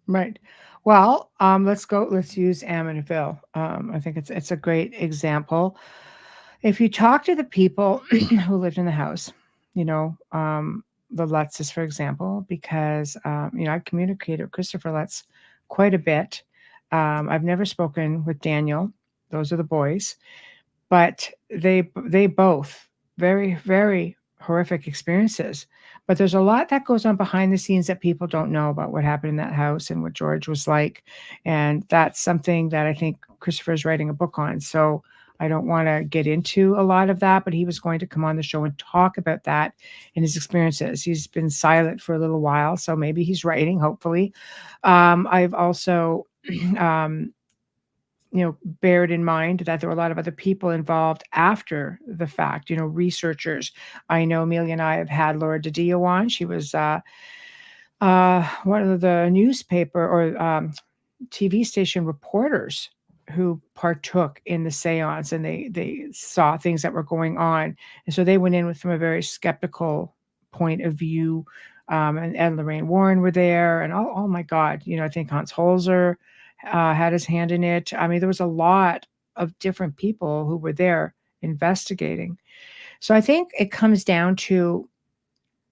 Right. Well, let's use Amityville. I think it's a great example. If you talk to the people who lived in the house, you know, the Lutzes, for example, because I've communicated with Christopher Lutz quite a bit. I've never spoken with Daniel. Those are the boys, but they both very, very horrific experiences. But there's a lot that goes on behind the scenes that people don't know about what happened in that house and what George was like. And that's something that I think Christopher is writing a book on. So I don't want to get into a lot of that, but he was going to come on the show and talk about that and his experiences. He's been silent for a little while, so maybe he's writing, hopefully. I've also bared in mind that there were a lot of other people involved after the fact, researchers. I know Amelia and I have had Laura DiDio on. She was one of the newspaper or TV station reporters who partook in the seance, and they saw things that were going on. And so they went in from a very skeptical point of view. And Ed and Lorraine Warren were there, and oh my God, I think Hans Holzer had his hand in it. I mean, there was a lot of different people who were there investigating. So I think it comes down to,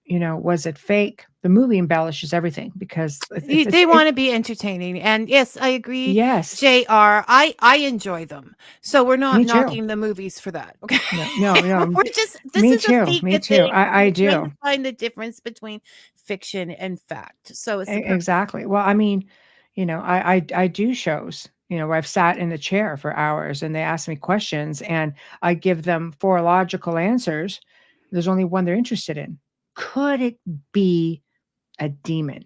was it fake? The movie embellishes everything because
They want to be entertaining, and yes, I agree.
yes,
JR, I enjoy them, so we're not
me too.
knocking the movies for that. Okay,
No, no, no,
we're just this
me
is a
too, me
Fika
too.
thing.
I
We're trying to
do.
find the difference between fiction and fact. So it's the perfect.
Exactly. Well, I mean, I do shows, where I've sat in a chair for hours and they ask me questions and I give them 4 logical answers. There's only one they're interested in. Could it be a demon?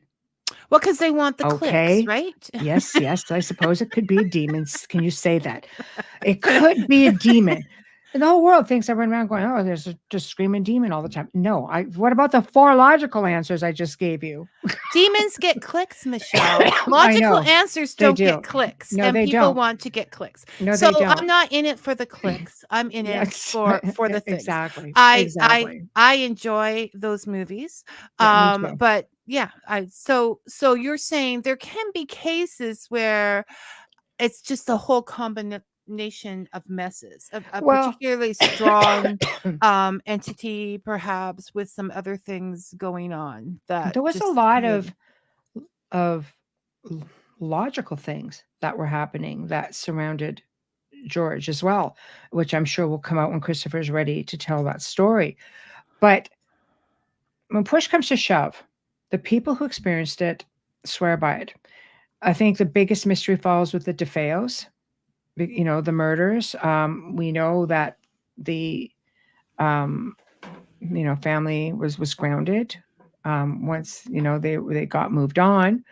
Well, because they want the clicks,
Okay.
right?
Yes, yes. I suppose it could be a demon. Can you say that? It could be a demon. And the whole world thinks I run around going, "Oh, there's just screaming demon all the time." No, what about the 4 logical answers I just gave you?
Demons get clicks, Michelle.
I
Logical
know.
answers
They
don't
do.
get clicks,
No,
and
they
people
don't.
want to get clicks.
No,
So
they don't.
I'm not in it for the clicks. I'm in it
Yes.
for the things.
Exactly.
I
Exactly.
I enjoy those movies.
Yeah, me too.
But yeah, so you're saying there can be cases where it's just a whole combination of messes, a
Well,
particularly strong entity, perhaps with some other things going on that
there was a
just
lot
create.
of l logical things that were happening that surrounded George as well, which I'm sure will come out when Christopher's ready to tell that story. But when push comes to shove, the people who experienced it swear by it. I think the biggest mystery falls with the DeFeos, the murders. We know that the um, family was grounded. Once they got moved on,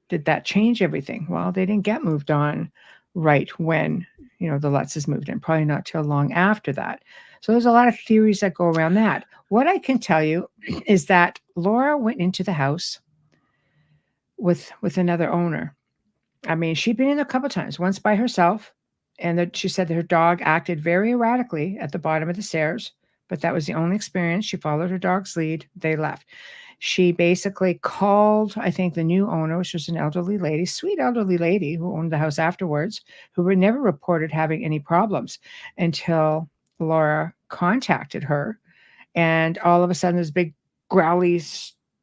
did that change everything? Well, they didn't get moved on right when the Lutzes moved in. Probably not till long after that. So there's a lot of theories that go around that. What I can tell you is that Laura went into the house with another owner. I mean, she'd been in a couple times. Once by herself, and that she said that her dog acted very erratically at the bottom of the stairs, but that was the only experience. She followed her dog's lead. They left. She basically called, I think, the new owner, which was an elderly lady, sweet elderly lady who owned the house afterwards, who were never reported having any problems until Laura contacted her. And all of a sudden, this big growly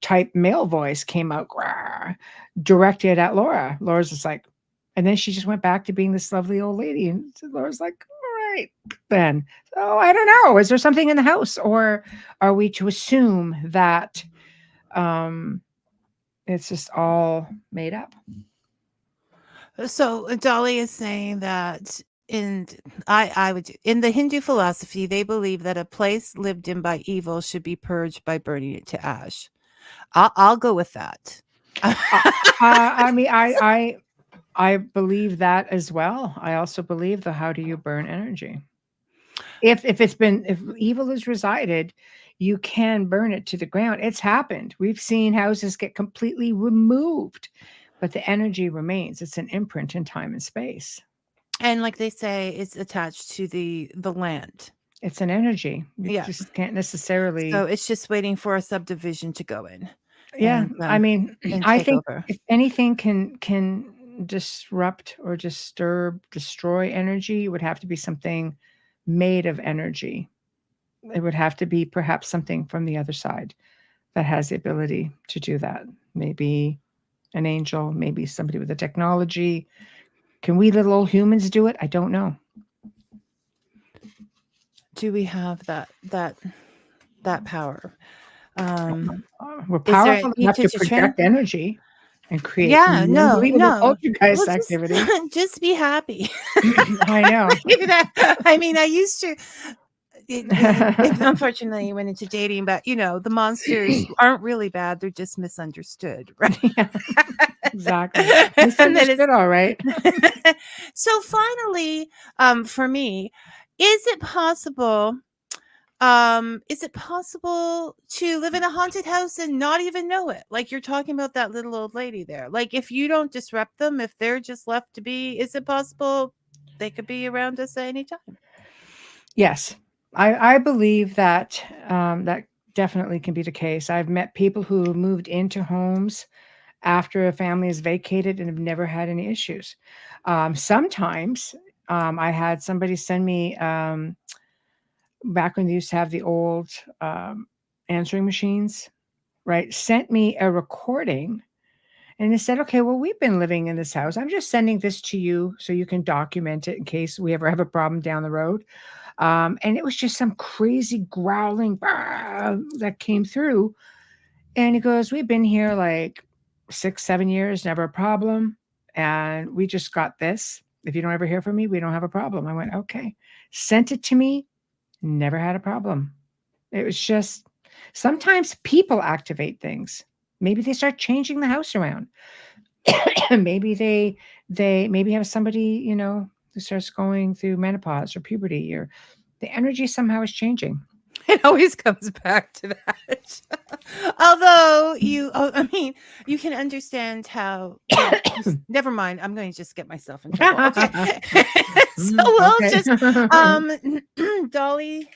type male voice came out, directed at Laura. Laura's just like, and then she just went back to being this lovely old lady. And Laura's like, all right, then. So I don't know. Is there something in the house? Or are we to assume that it's just all made up?
So Dolly is saying that in the Hindu philosophy, they believe that a place lived in by evil should be purged by burning it to ash. I'll go with that.
I mean, I believe that as well. I also believe the how do you burn energy? If evil has resided, you can burn it to the ground. It's happened. We've seen houses get completely removed, but the energy remains. It's an imprint in time and space.
And like they say, it's attached to the land.
It's an energy. You just can't necessarily.
So it's just waiting for a subdivision to go in.
Yeah, I mean, I think if anything can disrupt or disturb, destroy energy, it would have to be something made of energy. It would have to be perhaps something from the other side that has the ability to do that. Maybe an angel, maybe somebody with the technology. Can we little old humans do it? I don't know.
Do we have that power?
We're powerful enough to project energy and create unbelievable poltergeist activity.
Just be happy.
I know.
I mean, I used to. Unfortunately, I went into dating, but the monsters aren't really bad; they're just misunderstood, right?
Yeah, exactly. Misunderstood, all right.
So finally, for me, is it possible to live in a haunted house and not even know it? Like you're talking about that little old lady there. Like if you don't disrupt them, if they're just left to be, is it possible they could be around us at any time?
Yes, I believe that that definitely can be the case. I've met people who moved into homes after a family is vacated and have never had any issues. Sometimes I had somebody send me back when they used to have the old answering machines, right? Sent me a recording and they said, okay, well, we've been living in this house. I'm just sending this to you so you can document it in case we ever have a problem down the road. And it was just some crazy growling that came through. And he goes, we've been here like 6-7 years, never a problem. And we just got this. If you don't ever hear from me, we don't have a problem. I went, okay. Sent it to me. Never had a problem. It was just sometimes people activate things. Maybe they start changing the house around. Maybe they maybe have somebody, who starts going through menopause or puberty, or the energy somehow is changing.
It always comes back to that. Although you can understand how. Never mind. I'm going to just get myself in trouble. Okay. So we'll just Dolly.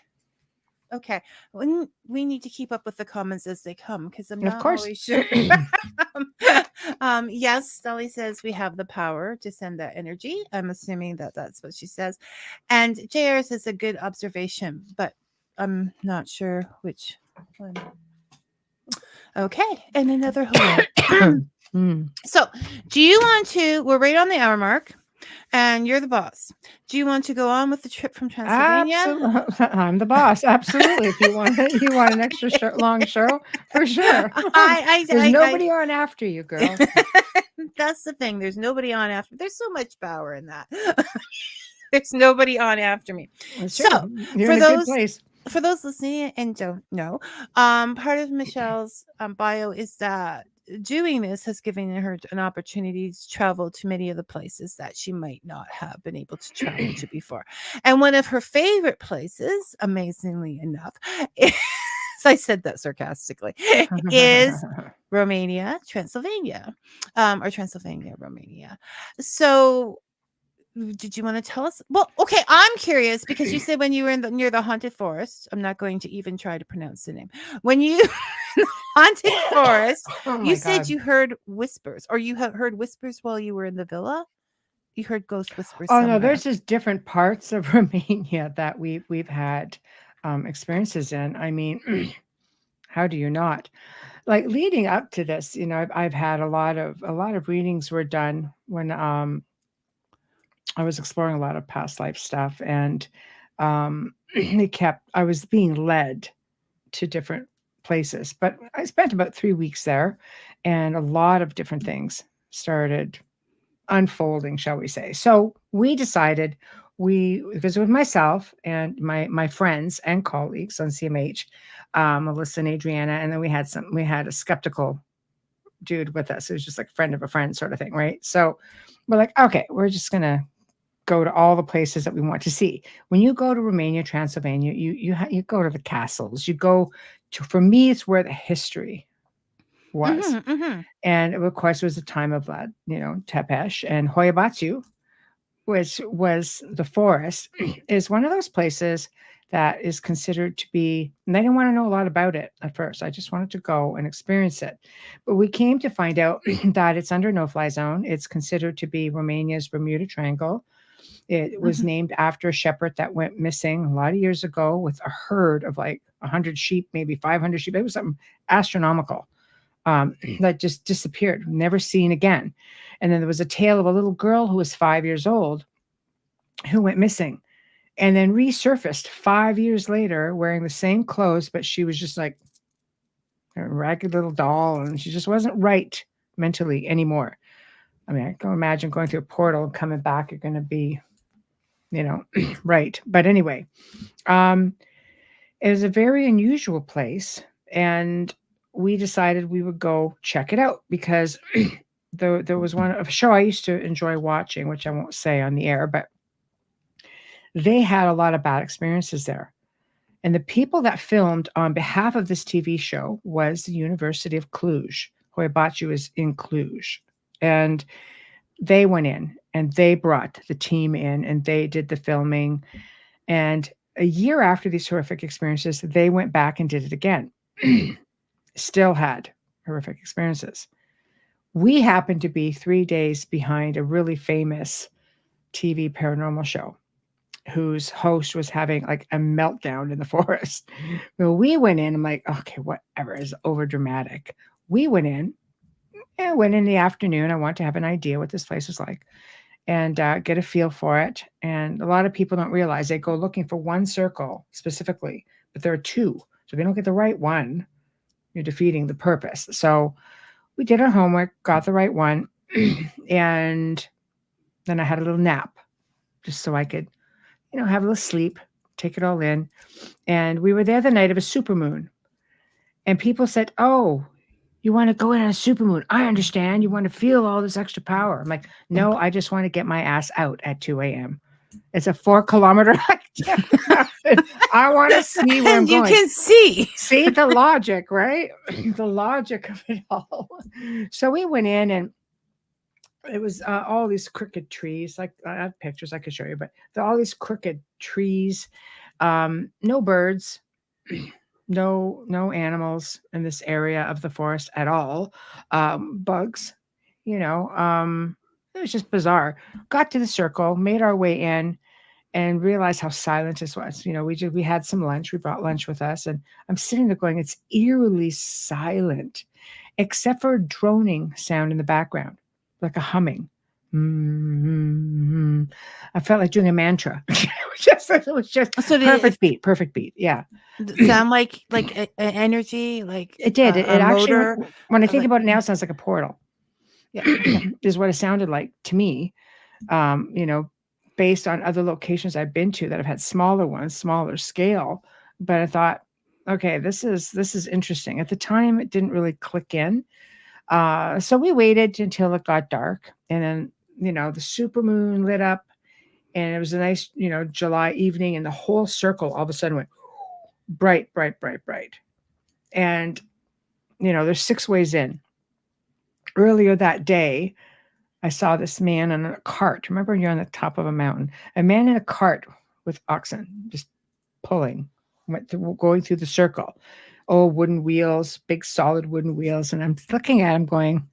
Okay, we need to keep up with the comments as they come because I'm not always sure. Yes, Dolly says we have the power to send that energy. I'm assuming that that's what she says. And JR says a good observation, but I'm not sure which one. Okay, and another hello. So, do you want to? We're right on the hour mark. And you're the boss. Do you want to go on with the trip from Transylvania?
Absolutely. I'm the boss. Absolutely. If you want an extra long show, for sure. There's nobody on after you, girl.
That's the thing. There's nobody on after. There's so much power in that. There's nobody on after me. So
you're in a good place.
For those listening and don't know, part of Michelle's bio is that doing this has given her an opportunity to travel to many of the places that she might not have been able to travel to before. And one of her favorite places, amazingly enough, I said that sarcastically, is Romania, Transylvania, or Transylvania, Romania. So Did you want to tell us? Well, okay, I'm curious because you said when you were near the haunted forest. I'm not going to even try to pronounce the name. When you haunted forest,
Oh
you
my
said
God.
you heard whispers, or you have heard whispers while you were in the villa. You heard ghost whispers
Oh no,
somewhere.
there's just different parts of Romania that we've had experiences in. I mean, how do you not? Like leading up to this, I've had a lot of readings were done when I was exploring a lot of past life stuff, and I was being led to different places. But I spent about 3 weeks there, and a lot of different things started unfolding, shall we say. So we decided we visit with myself and my friends and colleagues on CMH, Melissa and Adriana, and then we had a skeptical dude with us. It was just like a friend of a friend sort of thing, right? So we're like, okay, we're just gonna go to all the places that we want to see. When you go to Romania, Transylvania, you go to the castles. You go to, for me, it's where the history was. And of course, it was a time of Tepesh and Hoyabatsu, which was the forest, is one of those places that is considered to be, and I didn't want to know a lot about it at first. I just wanted to go and experience it. But we came to find out that it's under no-fly zone. It's considered to be Romania's Bermuda Triangle. It was named after a shepherd that went missing a lot of years ago with a herd of like 100 sheep, maybe 500 sheep. It was something astronomical. That just disappeared, never seen again. And then there was a tale of a little girl who was 5 years old who went missing and then resurfaced 5 years later wearing the same clothes, but she was just like a ragged little doll and she just wasn't right mentally anymore. I mean, I can imagine going through a portal and coming back, you're going to be, right. But anyway, it was a very unusual place. And we decided we would go check it out because there was a show I used to enjoy watching, which I won't say on the air, but they had a lot of bad experiences there. And the people that filmed on behalf of this TV show was the University of Cluj. Hoiabaciu is in Cluj. And they went in and they brought the team in and they did the filming. And a year after these horrific experiences, they went back and did it again. Still had horrific experiences. We happened to be 3 days behind a really famous TV paranormal show whose host was having like a meltdown in the forest. Well, we went in, I'm like, okay, whatever, is over dramatic. We went in the afternoon. I want to have an idea what this place was like and get a feel for it. And a lot of people don't realize they go looking for one circle specifically, but there are two. So if you don't get the right one, you're defeating the purpose. So we did our homework, got the right one, and then I had a little nap just so I could, have a little sleep, take it all in. And we were there the night of a supermoon. And people said, oh, you want to go in on a supermoon. I understand. You want to feel all this extra power. I'm like, no, I just want to get my ass out at 2 a.m. It's a 4-kilometer hike. I want to see where I'm
And you
going.
can see.
See the logic, right? The logic of it all. So we went in and it was all these crooked trees. Like I have pictures I could show you, but all these crooked trees, no birds, no animals in this area of the forest at all. Bugs, it was just bizarre. Got to the circle, made our way in, and realized how silent this was. We had some lunch. We brought lunch with us, and I'm sitting there going, it's eerily silent, except for a droning sound in the background, like a humming. Mm-hmm. I felt like doing a mantra. It was just so perfect beat. Yeah.
Sound like energy, like
it did. It actually,
motor,
when I think about it now, it sounds like a portal.
Yeah,
is what it sounded like to me. Based on other locations I've been to that have had smaller ones, smaller scale. But I thought, okay, this is interesting. At the time, it didn't really click in. So we waited until it got dark, and then the supermoon lit up, and it was a nice July evening, and the whole circle all of a sudden went bright, bright, bright, bright. And there's 6 ways in. Earlier that day, I saw this man on a cart. Remember, you're on the top of a mountain. A man in a cart with oxen, just pulling, going through the circle. Oh, wooden wheels, big solid wooden wheels. And I'm looking at him going,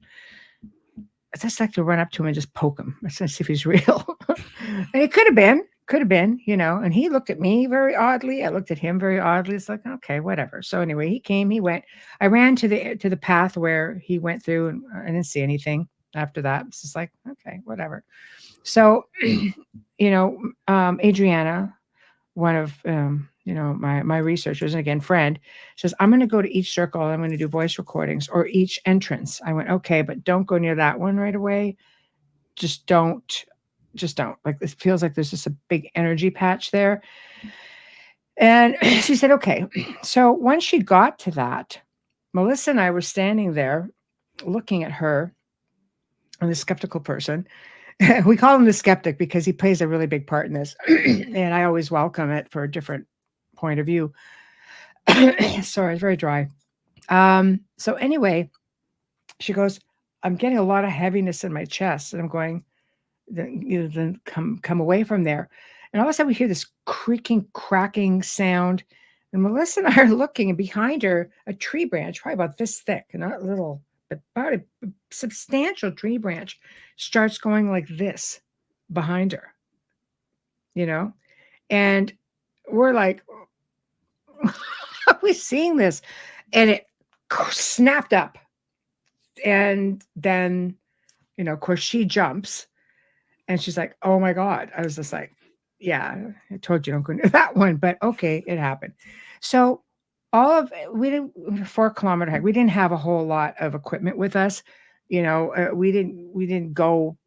I just like to run up to him and just poke him. Let's see if he's real. And it could have been, and he looked at me very oddly. I looked at him very oddly. It's like, okay, whatever. So anyway, he came, he went. I ran to the path where he went through, and I didn't see anything after that. It's just like, okay, whatever. So, Adriana, one of my researchers, and again friend, says, I'm going to go to each circle. I'm going to do voice recordings, or each entrance. I went, okay, but don't go near that one right away. Just don't. Like, it feels like there's just a big energy patch there. And she said, okay. So once she got to that, Melissa and I were standing there looking at her, and the skeptical person. We call him the skeptic because he plays a really big part in this. And I always welcome it for a different point of view. Sorry, it's very dry. So anyway, she goes, I'm getting a lot of heaviness in my chest. And I'm going, then come away from there. And all of a sudden we hear this creaking, cracking sound. And Melissa and I are looking, and behind her, a tree branch, probably about this thick, not little, but about a substantial tree branch, starts going like this behind her, and we're like, are we seeing this? And it snapped up. And then, of course, she jumps, and she's like, oh my God. I was just like, yeah, I told you don't go near that one, but okay, it happened. So we didn't 4-kilometer hike. We didn't have a whole lot of equipment with us. We didn't go,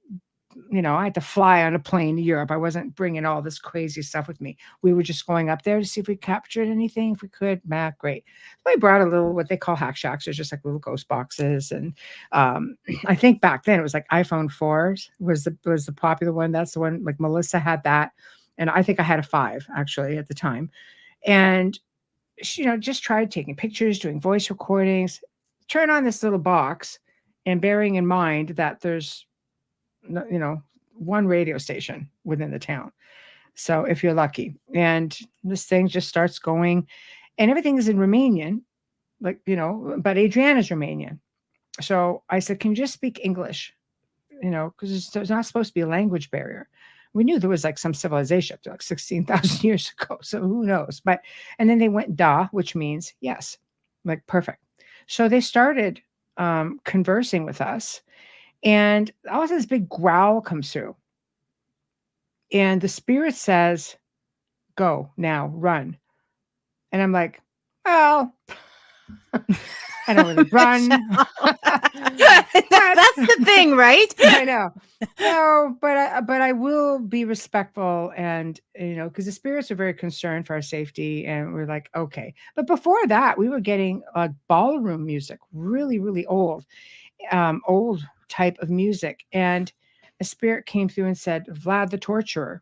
I had to fly on a plane to Europe. I wasn't bringing all this crazy stuff with me. We were just going up there to see if we captured anything. If we could, great. So I brought a little, what they call hack shacks. They're just like little ghost boxes. And I think back then it was like iPhone 4s was the popular one. That's the one, like Melissa had that. And I think I had a 5 actually at the time. And she, just tried taking pictures, doing voice recordings, turn on this little box, and bearing in mind that there's, one radio station within the town. So if you're lucky, and this thing just starts going, and everything is in Romanian, but Adriana's Romanian. So I said, can you just speak English? Because there's not supposed to be a language barrier. We knew there was like some civilization up to like 16,000 years ago. So who knows? And then they went da, which means yes, like perfect. So they started conversing with us, and all of a sudden this big growl comes through. And the spirit says, go now, run. And I'm like, well, I don't really run.
That's the thing, right?
I know. No, but I will be respectful, and because the spirits are very concerned for our safety, and we're like, okay. But before that, we were getting ballroom music, really, really old type of music, and a spirit came through and said, Vlad the Torturer.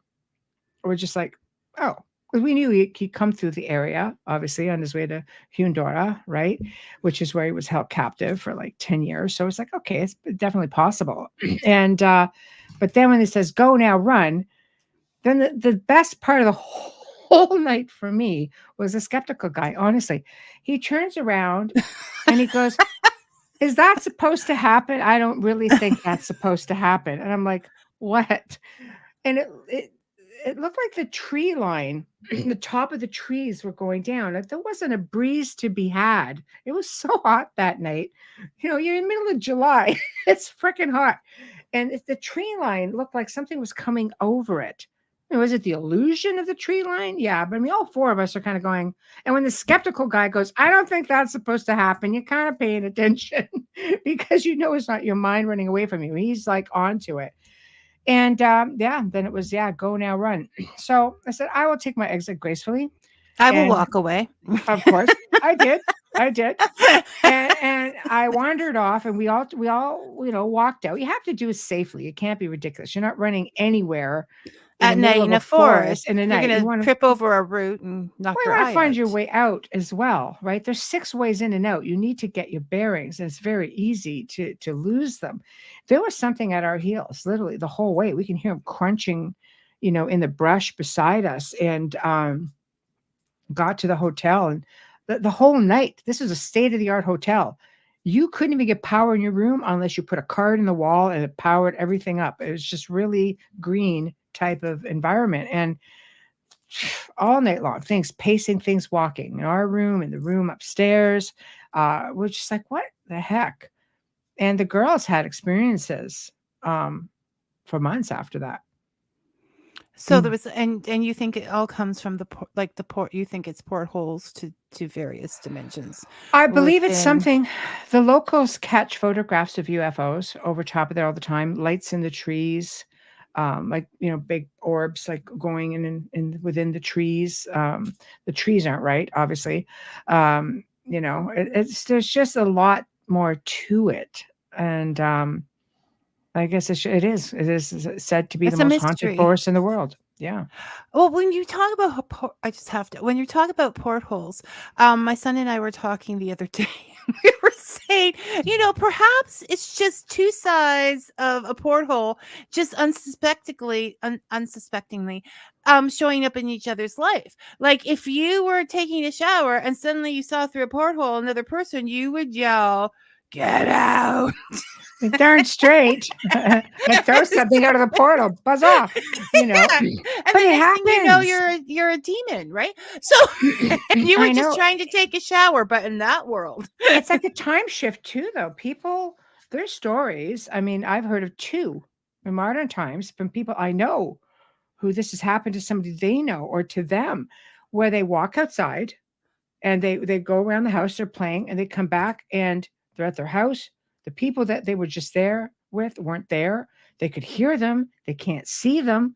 We're just like, oh. Because we knew he'd come through the area, obviously, on his way to Hundora, right? Which is where he was held captive for like 10 years. So it's like, okay, it's definitely possible. And, but then when it says, go now, run, then the best part of the whole night for me was a skeptical guy. Honestly, he turns around and he goes, is that supposed to happen? I don't really think that's supposed to happen. And I'm like, what? And it looked like the tree line, the top of the trees were going down. Like there wasn't a breeze to be had. It was so hot that night. You're in the middle of July. It's freaking hot. And the tree line looked like something was coming over it. Was it the illusion of the tree line? Yeah. But I mean, all 4 of us are kind of going. And when the skeptical guy goes, I don't think that's supposed to happen, you're kind of paying attention because it's not your mind running away from you. He's like onto it. And then it was, go now, run. So I said, I will take my exit gracefully.
I will walk away.
Of course, I did. And I wandered off, and we all, walked out. You have to do it safely. It can't be ridiculous. You're not running anywhere in the
At
middle
night
of
in
a
a forest,
forest in the
you're
night. You
gonna
want to
trip over a root and knock
well, you
your
want to
eye
find your
out.
way out as well, right? There's 6 ways in and out. You need to get your bearings, and it's very easy to lose them. There was something at our heels, literally the whole way. We can hear them crunching, in the brush beside us, and got to the hotel, and the whole night. This is a state of the art hotel. You couldn't even get power in your room unless you put a card in the wall and it powered everything up. It was just really green type of environment, and all night long, things pacing, things walking in our room, in the room upstairs. We're just like, what the heck? And the girls had experiences um, for months after that.
So there was, and you think it all comes from like the port. You think it's portholes to various dimensions
I believe it's
within.
something. The locals catch photographs of UFOs over top of there all the time, lights in the trees, like big orbs like going in within the trees. The trees aren't right, obviously. It's there's just a lot more to it, and I guess it is said to be the
It's a
most haunted
mystery.
forest in the world. Yeah.
Well, when you talk about I just have to. When you talk about portholes, my son and I were talking the other day. We were saying, perhaps it's just two sides of a porthole, just unsuspectingly, showing up in each other's life. Like if you were taking a shower and suddenly you saw through a porthole another person, you would yell, "Get out!"
Darn straight. Like throw something out of the portal. Buzz off.
Yeah. And
But
the
it
next thing you know,
happens.
you're a demon, right? So you were
I
just
know.
trying to take a shower, but in that world.
It's like a time shift too, though. People, their stories. I mean, I've heard of 2 in modern times from people I know who this has happened to somebody they know or to them, where they walk outside and they go around the house, they're playing, and they come back and they're at their house. The people that they were just there with weren't there. They could hear them, they can't see them.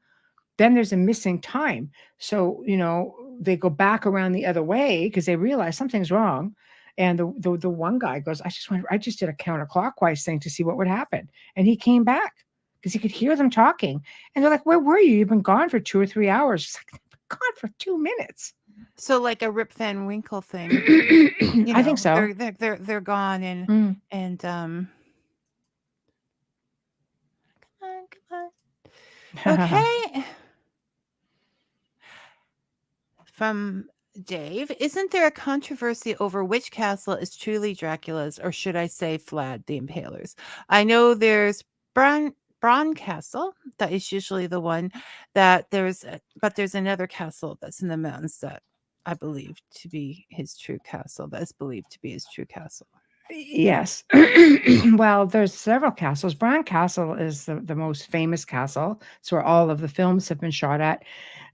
Then there's a missing time. So, they go back around the other way because they realize something's wrong. And the one guy goes, I just did a counterclockwise thing to see what would happen. And he came back because he could hear them talking. And they're like, where were you? You've been gone for 2 or 3 hours. He's like, I've been gone for 2 minutes.
So like a Rip Van Winkle thing.
I think so.
They're gone and come on. Okay. From Dave, isn't there a controversy over which castle is truly Dracula's, or should I say Vlad the Impaler's? I know there's Bran Castle, that is usually the one that but there's another castle that's in the mountains that I believe to be his true castle. That is believed to be his true castle.
Yes. Well, there's several castles. Bran Castle is the most famous castle. It's where all of the films have been shot at.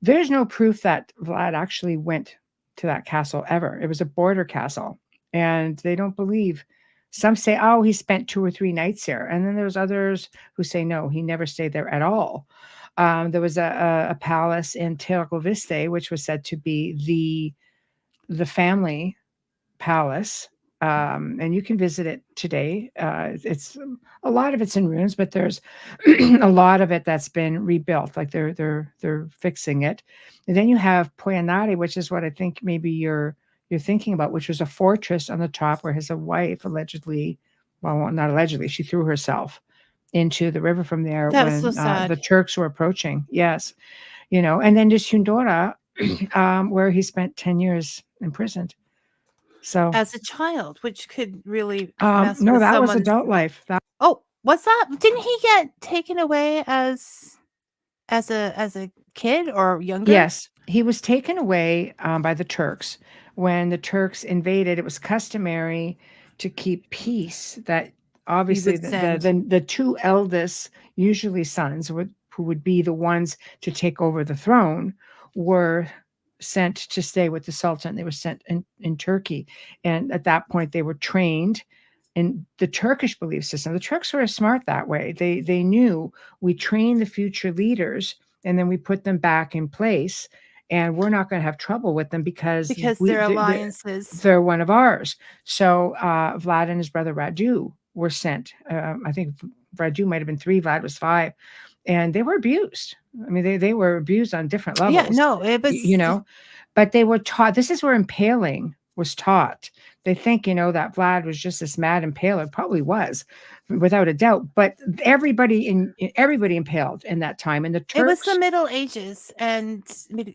There's no proof that Vlad actually went to that castle ever. It was a border castle, and they don't believe. Some say, oh, he spent 2 or 3 nights there. And then there's others who say, no, he never stayed there at all. There was a palace in Tergoviste, which was said to be the family palace. And you can visit it today. It's a lot of it's in ruins, but there's a lot of it that's been rebuilt. Like they're fixing it. And then you have Poyanari, which is what I think maybe you're thinking about, which was a fortress on the top where his wife allegedly, well, not allegedly, she threw herself into the river from there
That was so
when
sad.
the Turks were approaching. Yes, and then there's Hundora, where he spent 10 years imprisoned. So
As a child, which could really mess
no,
with
that was
someone's.
adult life.
Oh, what's that? Didn't he get taken away as a kid or younger?
Yes, he was taken away by the Turks. When the Turks invaded, it was customary to keep peace. That obviously
would send.
the 2 eldest, usually sons, who would be the ones to take over the throne, were sent to stay with the Sultan. They were sent in Turkey, and at that point they were trained in the Turkish belief system. The Turks were smart that way. They knew we train the future leaders and then we put them back in place, and we're not going to have trouble with them because
They're alliances.
they're one of ours. So Vlad and his brother Radu were sent. I think Radu might have been 3, Vlad was 5. and they were abused. I mean, they were abused on different
Yeah,
levels,
no, it was
but they were taught. This is where impaling was taught. They think, that Vlad was just this mad impaler. Probably was, without a doubt. But everybody impaled in that time. And the
it was the
Turks,
Middle Ages, and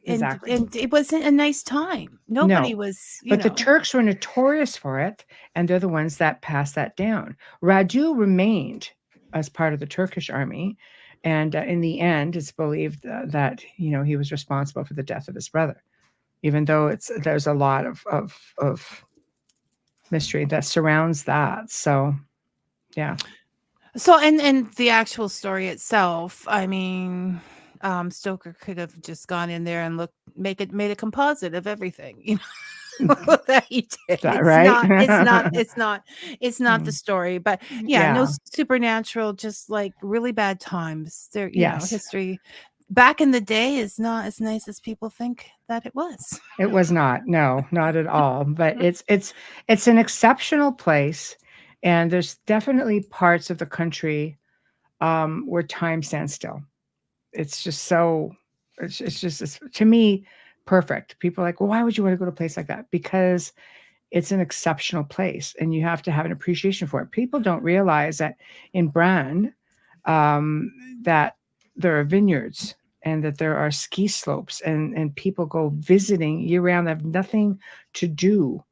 exactly.
and it wasn't a nice time. Nobody
No,
was,
but the Turks were notorious for it, and they're the ones that passed that down. Radu remained as part of the Turkish army, and in the end, it's believed that he was responsible for the death of his brother, even though there's a lot of mystery that surrounds that. So, yeah.
So, and the actual story itself, I mean, Stoker could have just gone in there and made a composite of everything, that he did.
Is that right?
It's not the story, but yeah, no
Yeah.
supernatural, just like really bad times. There,
Yes.
history back in the day is not as nice as people think that it was.
It was not. No, not at all. But it's an exceptional place, and there's definitely parts of the country where time stands still. It's just so. It's to me perfect. People are like, well, why would you want to go to a place like that? Because it's an exceptional place, and you have to have an appreciation for it. People don't realize that in Bran, that there are vineyards and that there are ski slopes, and people go visiting year round that have nothing to do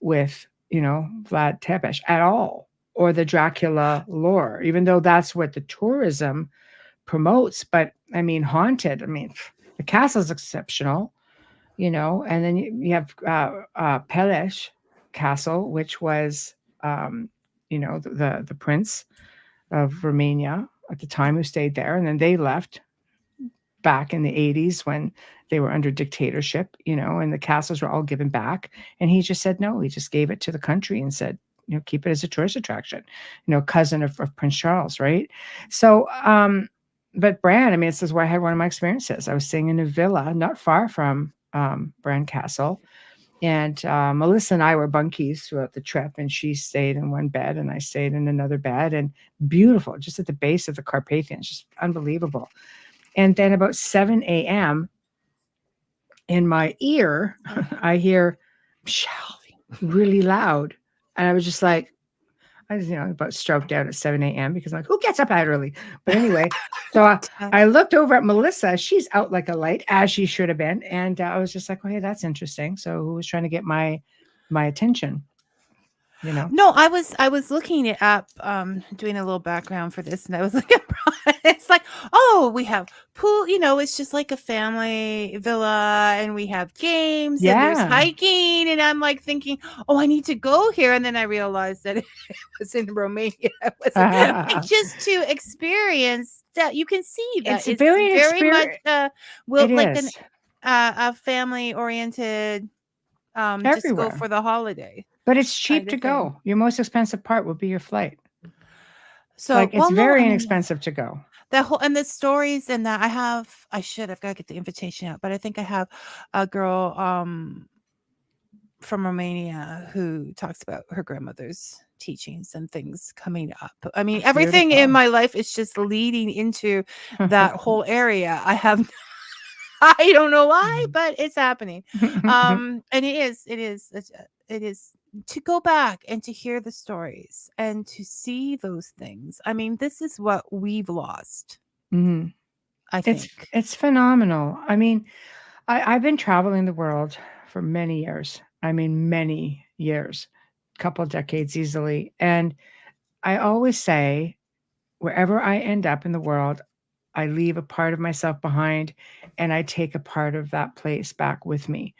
with Vlad Tepes at all, or the Dracula lore, even though that's what the tourism promotes. But I mean, haunted. I mean, the castle's exceptional, and then you have Pelesh Castle, which was the prince of Romania at the time who stayed there, and then they left back in the 80s when they were under dictatorship, and the castles were all given back. And he just said no. He just gave it to the country and said, keep it as a tourist attraction. Cousin of Prince Charles, right? So, but Bran, I mean, this is where I had one of my experiences. I was staying in a villa not far from Bran Castle. And Melissa and I were bunkies throughout the trip, and she stayed in one bed and I stayed in another bed, and beautiful, just at the base of the Carpathians, just unbelievable. And then about 7 a.m. in my ear, I hear Michelle really loud. And I was just like, I was, about stroked out at 7 a.m. because I'm like, who gets up that early? But anyway, so I looked over at Melissa. She's out like a light, as she should have been. And I was just like, oh, hey, that's interesting. So who was trying to get my attention?
No, I was looking it up, doing a little background for this, and I was like, it's like, oh, we have pool, it's just like a family villa, and we have games, and there's hiking, and I'm like thinking, oh, I need to go here, and then I realized that it was in Romania. Just to experience that, you can see that it's very much like a family oriented, just go for the holiday.
But it's cheap to go. Your most expensive part will be your flight.
So
it's very inexpensive to go.
That whole, and the stories, and that I've got to get the invitation out, but I think I have a girl from Romania who talks about her grandmother's teachings and things coming up. I mean, everything in my life is just leading into that whole area. I don't know why, but it's happening. And it is to go back and to hear the stories and to see those things. I mean, this is what we've lost.
Mm-hmm.
I think
it's phenomenal. I mean, I've been traveling the world for many years. I mean, many years, couple decades easily. And I always say, wherever I end up in the world, I leave a part of myself behind, and I take a part of that place back with me.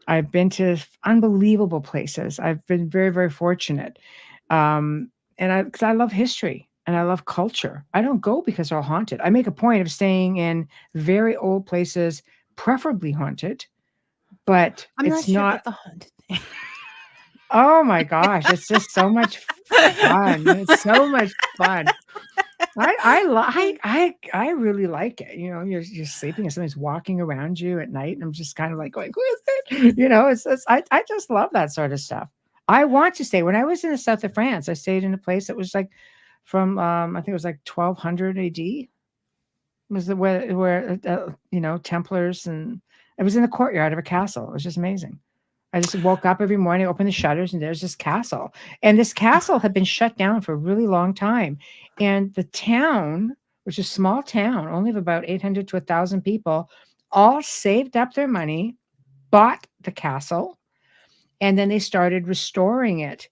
I've been to unbelievable places. I've been very, very fortunate. Because I love history and I love culture. I don't go because they're all haunted. I make a point of staying in very old places, preferably haunted, but
I'm not sure about the haunted thing.
Oh my gosh, it's just so much fun. It's so much fun. I really like it. You're sleeping and somebody's walking around you at night, and I'm just kind of like going, who is it? I just love that sort of stuff. I want to stay. When I was in the south of France, I stayed in a place that was like from I think it was like 1200 AD. was the where Templars, and it was in the courtyard of a castle. It was just amazing. I just woke up every morning, opened the shutters, and there's this castle. And this castle had been shut down for a really long time. And the town, which is a small town, only of about 800 to 1,000 people, all saved up their money, bought the castle, and then they started restoring it.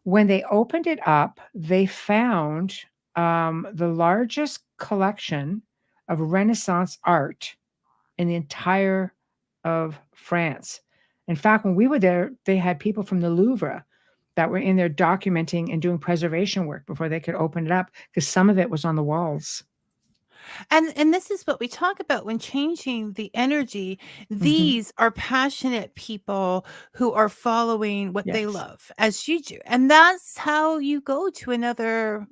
When they opened it up, they found the largest collection of Renaissance art in the entire of France. In fact, when we were there, they had people from the Louvre that were in there documenting and doing preservation work before they could open it up, because some of it was on the walls.
And this is what we talk about when changing the energy.
Mhm.
These are passionate people who are following what they
Yes,
love, as you do. And that's how you go to another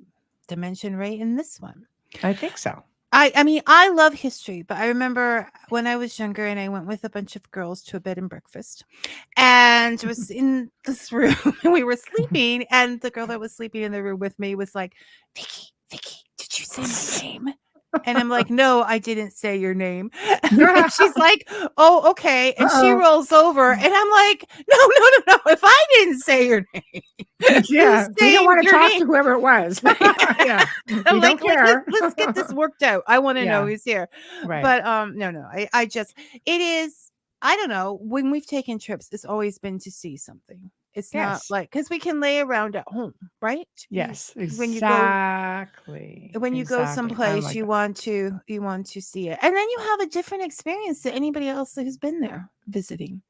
dimension, right? In this one.
I think so.
I mean, I love history, but I remember when I was younger and I went with a bunch of girls to a bed and breakfast and was in this room and we were sleeping, and the girl that was sleeping in the room with me was like, Vicky, did you say my name? And I'm like, no, I didn't say your name. And she's like, oh, okay. And she
Uh-oh.
rolls over and I'm like, no. If I didn't say your name,
Yeah, we don't want to
your
talk
name.
to whoever it was. Yeah,
I'm
we
like,
don't care.
let's get this worked out. I want to know
Yeah,
who's here.
right.
But no. I just, it is, I don't know. When we've taken trips, it's always been to see something. It's not
Yes,
like, because we can lay around at home, right?
yes,
When you go
exactly, exactly. I'm
someplace,
like
you
that.
want to see it, and then you have a different experience than anybody else who's been there visiting.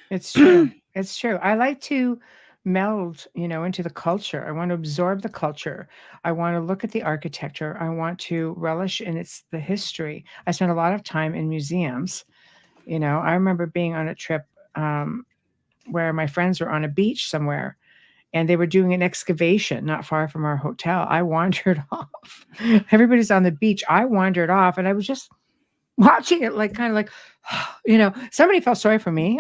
It's true. It's true. I like to meld, into the culture. I want to absorb the culture. I want to look at the architecture. I want to relish in the history. I spent a lot of time in museums. I remember being on a trip where my friends were on a beach somewhere, and they were doing an excavation not far from our hotel. I wandered off. Everybody's on the beach. I wandered off, and I was just watching it, like, kind of like, somebody felt sorry for me.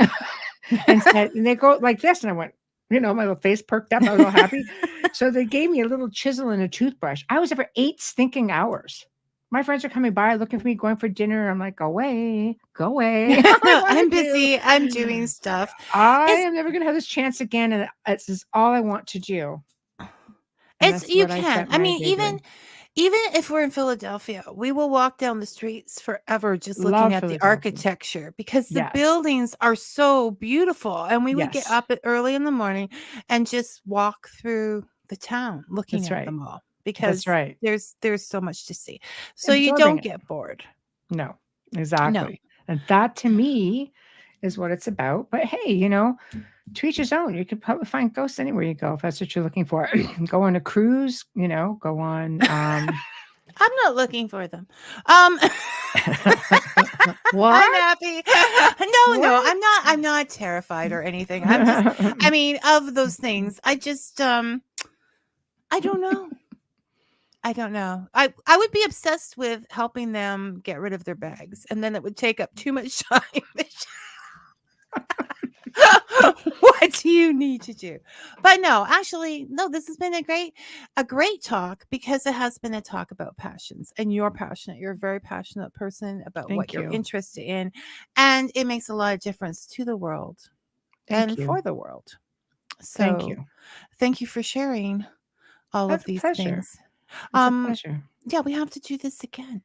And they go like this, and I went, my little face perked up. I was all happy. So they gave me a little chisel and a toothbrush. I was there for 8 stinking hours. My friends are coming by looking for me, going for dinner. I'm like, go away, go away. I want
I'm
to do.
busy. I'm doing stuff.
I
It's
am never going to have this chance again, and this is all I want to do. And
it's
that's
you
what I
can.
spent
I
my
mean,
day doing.
even if we're in Philadelphia, we will walk down the streets forever just looking
Love
at the
Philadelphia.
architecture because the
Yes,
buildings are so beautiful. And we would get
yes,
up early in the morning and just walk through the town looking
that's
at
right.
them all
That's
because
right.
there's so much to see. So you
Absorbing
don't
it.
get bored.
No,
No.
exactly. And that to me is what it's about. But hey, to each his own. You could probably find ghosts anywhere you go if that's what you're looking for. Go on a cruise, go on
I'm not looking for them. Um I'm
what?
happy. No,
What?
I'm not terrified or anything. I'm just, I mean, of those things, I just I don't know. I don't know. I would be obsessed with helping them get rid of their bags, and then it would take up too much time. What do you need to do? But no, actually, no, this has been a great talk because it has been a talk about passions, and you're passionate. You're a very passionate person about what
Thank
you're
you.
interested in, and it makes a lot of difference to the world
Thank
and
you.
for the world.
Thank
So,
you.
thank you for sharing all of
That's a
these
pleasure.
things.
It's a
Um,
pleasure.
yeah, we have to do this again.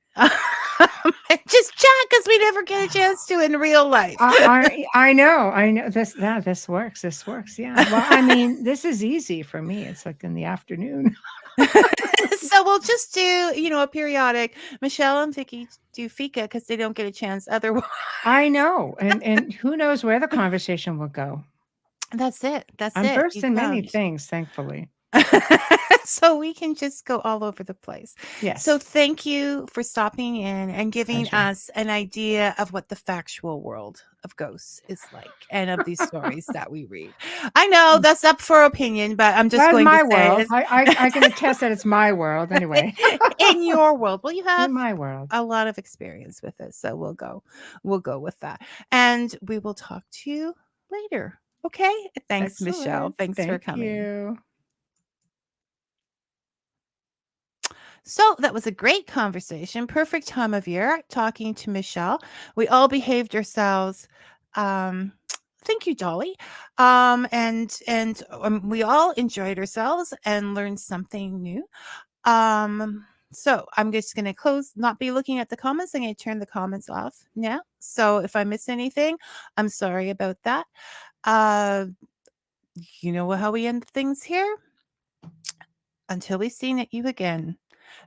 Just chat because we never get a chance to in real life.
I know. I know this works. This works. Yeah. Well, I mean, this is easy for me. It's like in the afternoon.
So we'll just do, a periodic. Michelle and Vicky do Fika because they don't get a chance otherwise.
I know. And who knows where the conversation will go.
That's it. That's
I'm
it.
versed
You
in many
found.
things, thankfully.
So we can just go all over the place. So
Yes.
thank you for stopping in and giving
Pleasure.
us an idea of what the factual world of ghosts is like and of these stories that we read. I know that's up for opinion, but I'm just
That's
going to
my
say
world. I can attest that it's my world anyway.
in your world. Well, you have
In my world.
a lot of experience with it, so we'll go with that. And we will talk to you later. Okay? Thanks, Michelle.
Excellent.
Thanks for
Thank
coming.
you.
So that was a great conversation. Perfect time of year talking to Michelle. We all behaved ourselves. Thank you, Dolly. And we all enjoyed ourselves and learned something new. So I'm just going to not be looking at the comments. I'm going to turn the comments off now. So if I miss anything, I'm sorry about that. You know how we end things here? Until we see you again,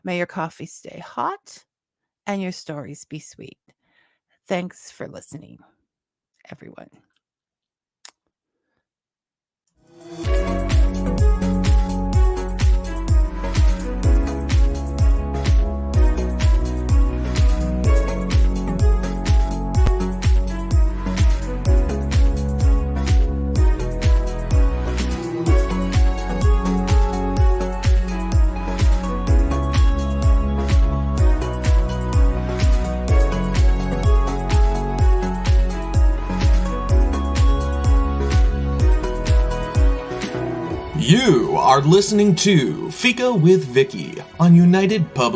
may your coffee stay hot and your stories be sweet. Thanks for listening, everyone.
You are listening to Fika with Vicky on United Public